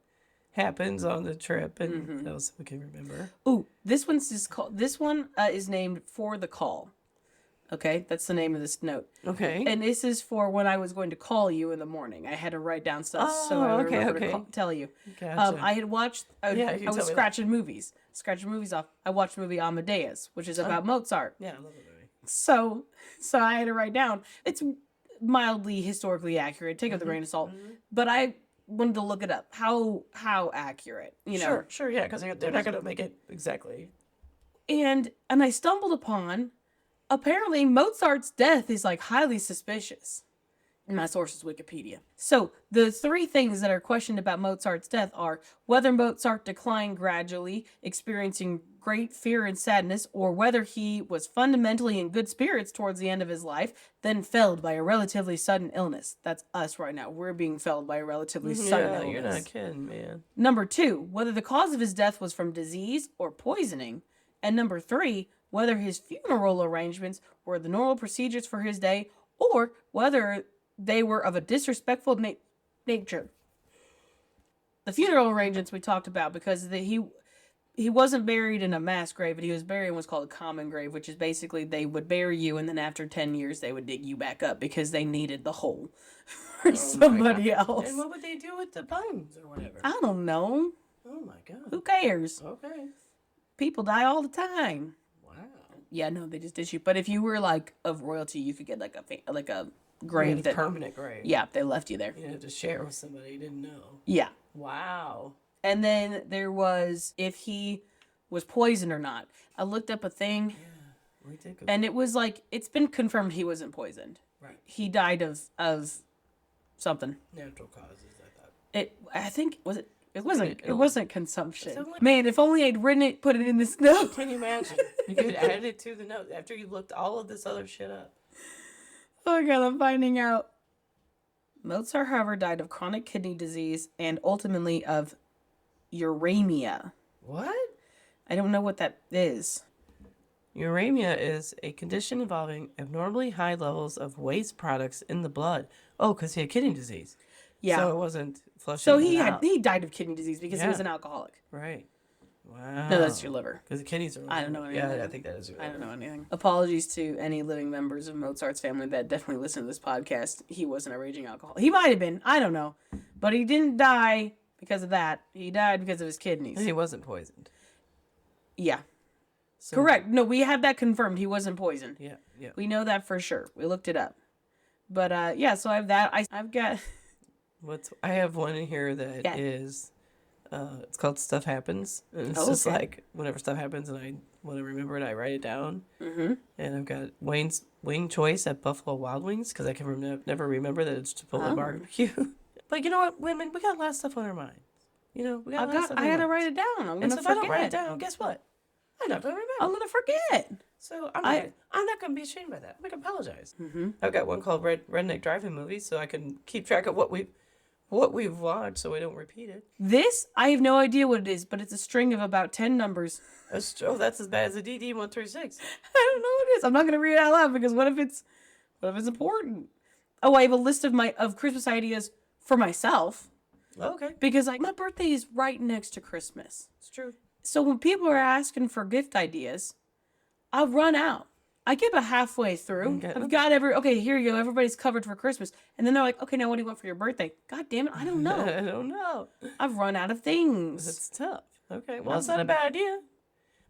happens on the trip, and else we can remember. Ooh, this one's just called. This one is named For the Call. Okay, that's the name of this note. Okay. And this is for when I was going to call you in the morning. I had to write down stuff so I would okay, remember okay. to tell you. Gotcha. I had watched. I Yeah, you was tell me that. scratching movies off. I watched the movie Amadeus, which is about Mozart. Yeah, I love it. So I had to write down. It's mildly historically accurate. Take it with a grain of salt. But I wanted to look it up. How accurate, you know? Sure, yeah, because they're not gonna make it exactly. And I stumbled upon apparently Mozart's death is like highly suspicious. And my source is Wikipedia. So the three things that are questioned about Mozart's death are whether Mozart declined gradually, experiencing great fear and sadness, or whether he was fundamentally in good spirits towards the end of his life, then felled by a relatively sudden illness. That's us right now. We're being felled by a relatively sudden illness. You're not kidding, man. Number 2, whether the cause of his death was from disease or poisoning. And number 3, whether his funeral arrangements were the normal procedures for his day or whether they were of a disrespectful nature. The funeral arrangements we talked about because he wasn't buried in a mass grave, but he was buried in what's called a common grave, which is basically they would bury you and then after 10 years they would dig you back up because they needed the hole for somebody else. And what would they do with the bones or whatever? I don't know. Oh my god. Who cares? Okay. People die all the time. Wow. Yeah, no, they just issue. But if you were like of royalty, you could get like a grave that permanent grave. Yeah, they left you there. You had to share with somebody you didn't know. Yeah. Wow. And then there was if he was poisoned or not. I looked up a thing, We did go. and it was like it's been confirmed he wasn't poisoned. Right. He died of something. Natural causes, I thought. I think was it It wasn't. It wasn't consumption. So what- Man, if only I'd written it, put it in this note. Can you imagine? You could add it to the note after you looked all of this other shit up. Oh my god, I'm finding out. Mozart, however, died of chronic kidney disease and ultimately of uremia. What? I don't know what that is. Uremia is a condition involving abnormally high levels of waste products in the blood. Oh, because he had kidney disease. Yeah. So it wasn't flushing. So it he out. died of kidney disease because he Yeah. was an alcoholic. Right. Wow. No, that's your liver. Because the kidneys are. I don't know anything. Yeah, I think that is your I liver. don't know anything. Apologies to any living members of Mozart's family that definitely listen to this podcast. He wasn't a raging alcoholic. He might have been. I don't know. But he didn't die because of that. He died because of his kidneys. And he wasn't poisoned. Yeah. So, Correct. No, we had that confirmed. He wasn't poisoned. Yeah, yeah. We know that for sure. We looked it up. But yeah, so I have that. I've got I have one in here that is, it's called Stuff Happens. And it's just okay. like whenever stuff happens and I want to remember it, I write it down. Mm-hmm. And I've got Wayne's wing choice at Buffalo Wild Wings because I can never remember that it's Chipotle barbecue. But you know what, women, we got a lot of stuff on our minds. You know, we got a lot of stuff on I our gotta minds. write it down. I'm And gonna so if forget. I don't write it down, guess what? I'm not gonna remember. I'm gonna forget. So I'm not gonna be ashamed by that. I'm gonna apologize. Mm-hmm. I've got one called Redneck Driving Movies, so I can keep track of what we've watched, so we don't repeat it. This I have no idea what it is, but it's a string of about 10 numbers. That's as bad as a DD-136. I don't know what it is. I'm not gonna read it out loud because what if it's important? Oh, I have a list of Christmas ideas for myself Okay, because my birthday is right next to Christmas. it's true. So when people are asking for gift ideas, I'll run out. I get about halfway through. Okay. I've got here you go. Everybody's covered for Christmas. And then they're like, okay, now what do you want for your birthday? God damn it, I don't know. I don't know. I've run out of things. It's tough. Okay, well, it's not a bad idea.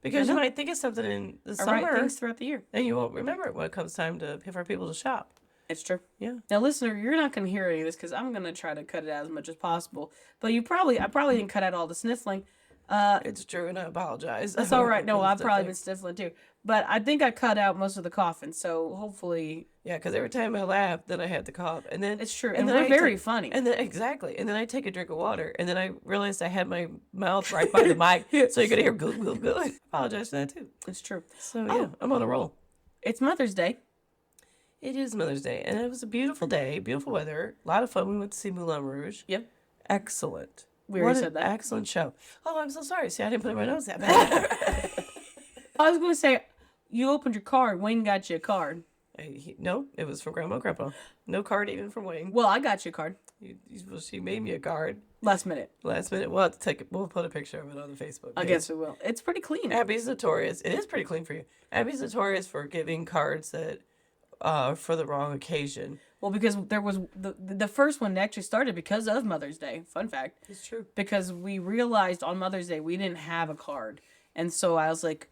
Because you might think of something in the I write summer, things throughout the year. and you won't remember it when it comes time for people to shop. It's true. Yeah. Now, listener, you're not going to hear any of this because I'm going to try to cut it out as much as possible. But I probably didn't cut out all the sniffling. It's true, and I apologize. That's all right. No, I've probably been sniffling too. But I think I cut out most of the coughing. So hopefully, Yeah, because every time I laugh, then I have to cough, and then it's true. And then we're I very take- funny. And then and then I take a drink of water, and then I realized I had my mouth right by the mic, so you're gonna hear go go go. I apologize for that too. It's true. So yeah, I'm on a roll. It's Mother's Day. It is Mother's Day, and it was a beautiful day, beautiful weather, a lot of fun. We went to see Moulin Rouge. Yep. Excellent. We already What said an that. excellent show. Oh, I'm so sorry. See, I didn't put it in my notes that bad. I was going to say, you opened your card. Wayne got you a card. No, it was from Grandma and Grandpa. No card even from Wayne. Well, I got you a card. She made me a card Last minute. last minute. We'll have to take it. We'll put a picture of it on the Facebook I page. guess we will. It's pretty clean. Abby's notorious. It is pretty clean for you. Abby's notorious for giving cards that for the wrong occasion. Well, because there was the first one actually started because of Mother's Day. Fun fact. It's true. Because we realized on Mother's Day we didn't have a card. And so I was like,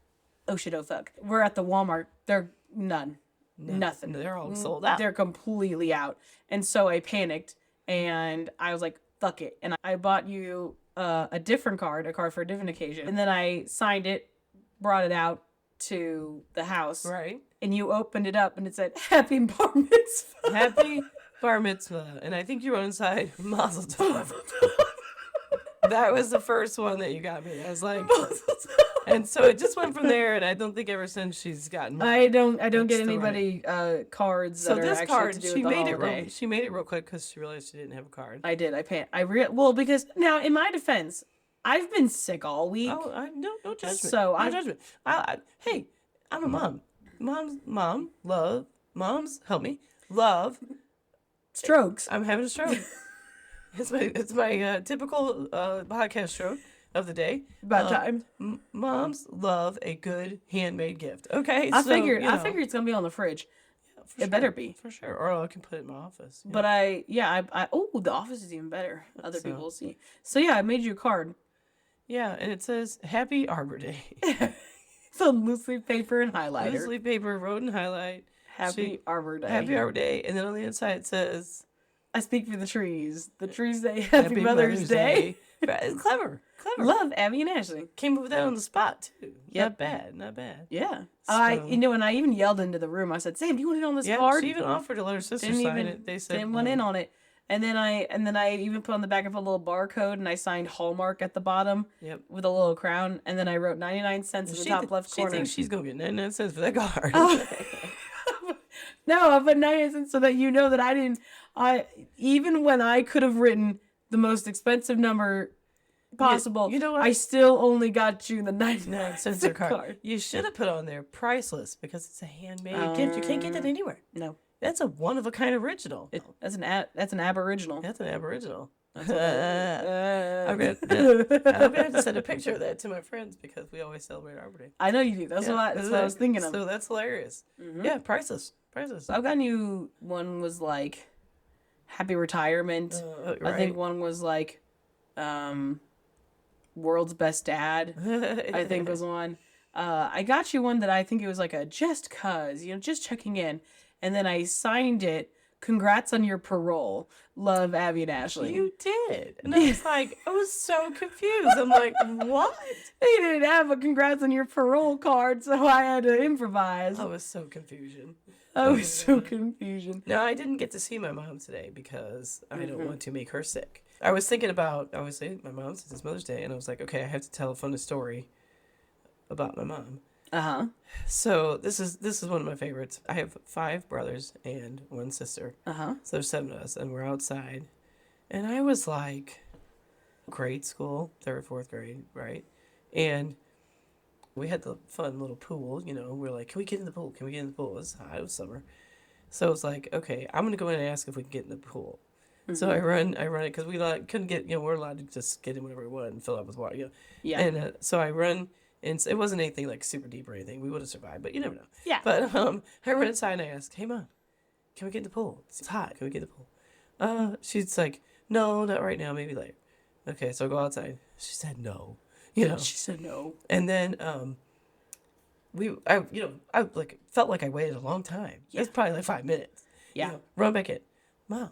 oh shit, oh fuck. We're at the Walmart. They're none. Nothing. They're all sold out. They're completely out. And so I panicked and I was like, fuck it. And I bought you a different card, a card for a different occasion. And then I signed it, brought it out to the house. Right. And you opened it up and it said, Happy Bar Mitzvah. Happy Bar Mitzvah. And I think you wrote inside Mazel Tov. That was the first one that you got me. I was like, and so it just went from there. And I don't think ever since she's gotten. I don't get That's the anybody cards So that are this actually card, to do she with the made holiday. she made it real quick because she realized she didn't have a card. I did. Well, because now in my defense, I've been sick all week. Oh, no judgment. So no judgment. Hey, I'm a mom. Moms help me. Love. Strokes. I'm having a stroke. It's my typical podcast stroke of the day. About time. Moms love a good handmade gift. Okay, I so, figured you know, it's gonna be on the fridge. for it better be. for sure, or I can put it in my office. Yeah. But the office is even better. Other So- people will see. So yeah, I made you a card. Yeah, and it says Happy Arbor Day. It's on loose leaf paper and highlighter. Loose leaf paper, wrote in highlight. Happy Arbor Day. Happy Arbor Day, and then on the inside it says I speak for the trees. The trees say Happy Mother's Day. It's clever. Love Abby and Ashley. Came up with that on the spot too. Yep. Not bad. Yeah. So- And I even yelled into the room. I said, Sam, do you want it on this Yeah, card? she even offered to let her sister Didn't sign even it. They said didn't want in on it. And then I even put on the back of a little barcode and I signed Hallmark at the bottom Yep. with a little crown. And then I wrote 99 cents in the top left corner. She thinks she's gonna get 99 cents for that card. Oh. No, I put 99 cents so that you know that even when I could have written the most expensive number possible, you know what? I still only got you the 99 9 cents cent card. You should have put on there priceless because it's a handmade gift. You can't get that anywhere. No, That's a one of a kind original. that's an aboriginal. That's an aboriginal. I'm I'm gonna have to send a picture of that to my friends because we always celebrate Arbor Day. I know you do. That's what I was thinking of. So that's hilarious. Yeah, priceless. I've gotten you one was like happy retirement. Right. I think one was like world's best dad. I think was one. I got you one that I think it was like a just cuz, just checking in. And then I signed it. Congrats on your parole. Love, Abby and Ashley. You did. And I was like, I was so confused. I'm like, what? They didn't have a congrats on your parole card, so I had to improvise. I was so confusion. I was so confusion. No, I didn't get to see my mom today because I don't want to make her sick. I was thinking about, obviously, my mom, since it's Mother's Day, and I was like, okay, I have to tell a funny story about my mom. Uh-huh. So this is one of my favorites. I have 5 brothers and 1 sister. Uh-huh. So there's 7 of us, and we're outside. And I was like, grade school, 3rd, 4th grade, right? And we had the fun little pool, We're like, can we get in the pool? Can we get in the pool? It was hot. It was summer. So it was like, okay, I'm going to go in and ask if we can get in the pool. Mm-hmm. So I run it because we couldn't get, we're allowed to just get in whenever we want and fill up with water, Yeah. And so I run. And it wasn't anything like super deep or anything. We would have survived, but you never know. Yeah. But I run inside and I asked, "Hey, Mom, can we get in the pool? It's hot. Can we get in the pool?" She's like, "No, not right now. Maybe later." Okay, so I go outside. She said no. She said no. And then I like felt like I waited a long time. Yeah. It's probably like 5 minutes. Yeah. Run back in, Mom.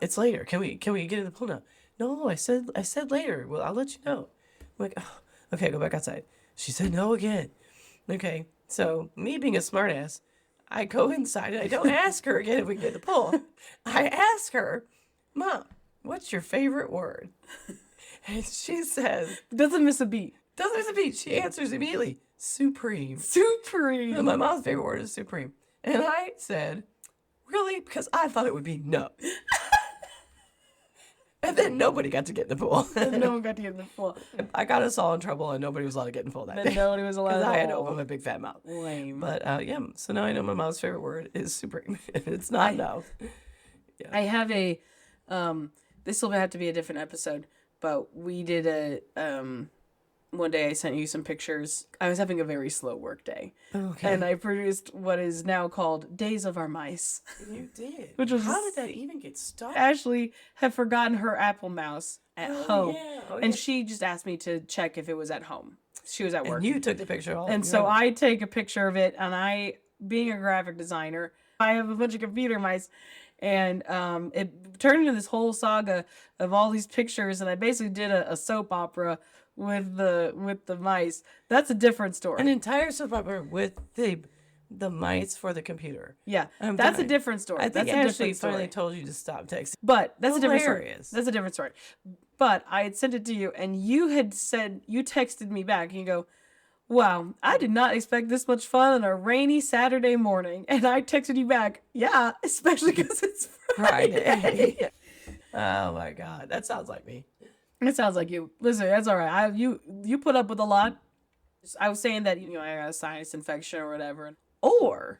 It's later. Can we get in the pool now? No, I said later. Well, I'll let you know. I'm like, oh. Okay, go back outside. She said no again. Okay, so me being a smartass, I go inside and I don't ask her again if we can get in the pool. I ask her, Mom, what's your favorite word? And she says, Doesn't miss a beat. doesn't miss a beat. She answers immediately, Supreme. Supreme. And my mom's favorite word is Supreme. And I said, really? Because I thought it would be no. And then nobody got to get in the pool. No one got to get in the pool. I got us all in trouble, and nobody was allowed to get in the pool that day. Nobody was allowed. Because to I had to hold. open my big fat mouth. Lame. But yeah, so now I know my mom's favorite word is supreme. It's not no. Yeah. I have a. This will have to be a different episode, but we did a. One day I sent you some pictures. I was having a very slow work day. Okay. And I produced what is now called Days of Our Mice. You did. Which was How did that even get started? Ashley had forgotten her Apple Mouse at home. Yeah. And she just asked me to check if it was at home. She was at work. And you took the picture all. And so I take a picture of it, and I, being a graphic designer, I have a bunch of computer mice, and it turned into this whole saga of all these pictures, and I basically did a soap opera with the mice. That's a different story. an entire soap opera with the mice for the computer. Yeah, I'm that's dying. a different story. I think that's a Ashley different story. finally told you to stop texting. But that's a different story. Hilarious. That's a different story. But I had sent it to you, and you had said, you texted me back, and you go, wow, I did not expect this much fun on a rainy Saturday morning. And I texted you back, yeah, especially because it's Friday. Oh my God, that sounds like me. It sounds like you. Listen, that's all right. You put up with a lot. I was saying that, I got a sinus infection or whatever. Or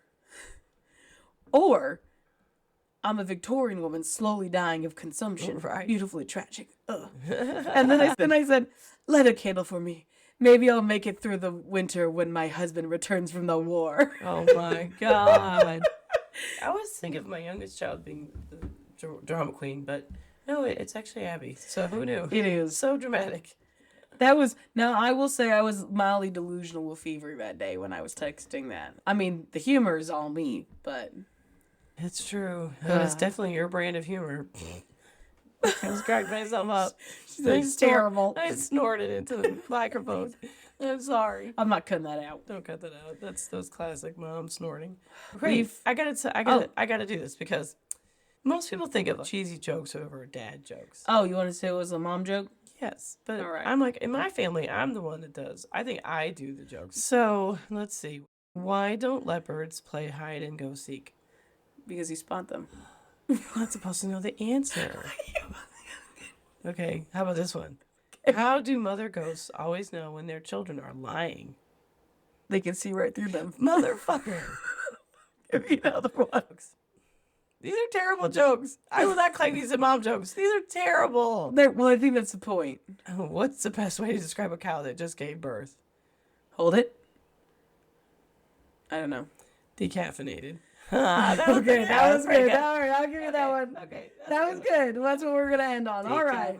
I'm a Victorian woman slowly dying of consumption. Right. Beautifully tragic. Ugh. And then I said, light a candle for me. Maybe I'll make it through the winter when my husband returns from the war. Oh my God. I was thinking of my youngest child being the drama queen, but no, it's actually Abby. So who knew? It is. So dramatic. Now I will say I was mildly delusional with fever that day when I was texting that. I mean, the humor is all me, but. It's true. It's definitely your brand of humor. I was cracking myself up. It's terrible. I snorted into the microphone. I'm sorry. I'm not cutting that out. Don't cut that out. That's those classic mom snorting. We've- I gotta do this because Most people think of cheesy jokes over dad jokes. Oh, you want to say it was a mom joke? Yes, but All right. I'm like, in my family, I'm the one that does. I think I do the jokes. So, let's see. Why don't leopards play hide and go seek? Because you spot them. I'm not supposed to know the answer. Okay, how about this one? How do mother ghosts always know when their children are lying? They can see right through them. Motherfucker. Give me another one. These are terrible jokes. I will not claim these are mom jokes. These are terrible. Well, I think that's the point. What's the best way to describe a cow that just gave birth? Hold it. I don't know. Decaffeinated. That was good. All right, I'll give you that one. Okay. That was good. That's what we're gonna end on. All right.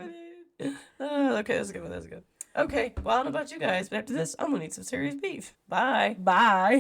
Okay, that's a good one. That's good. Okay, well, I don't know about you guys, but after this, I'm gonna eat some serious beef. Bye. Bye.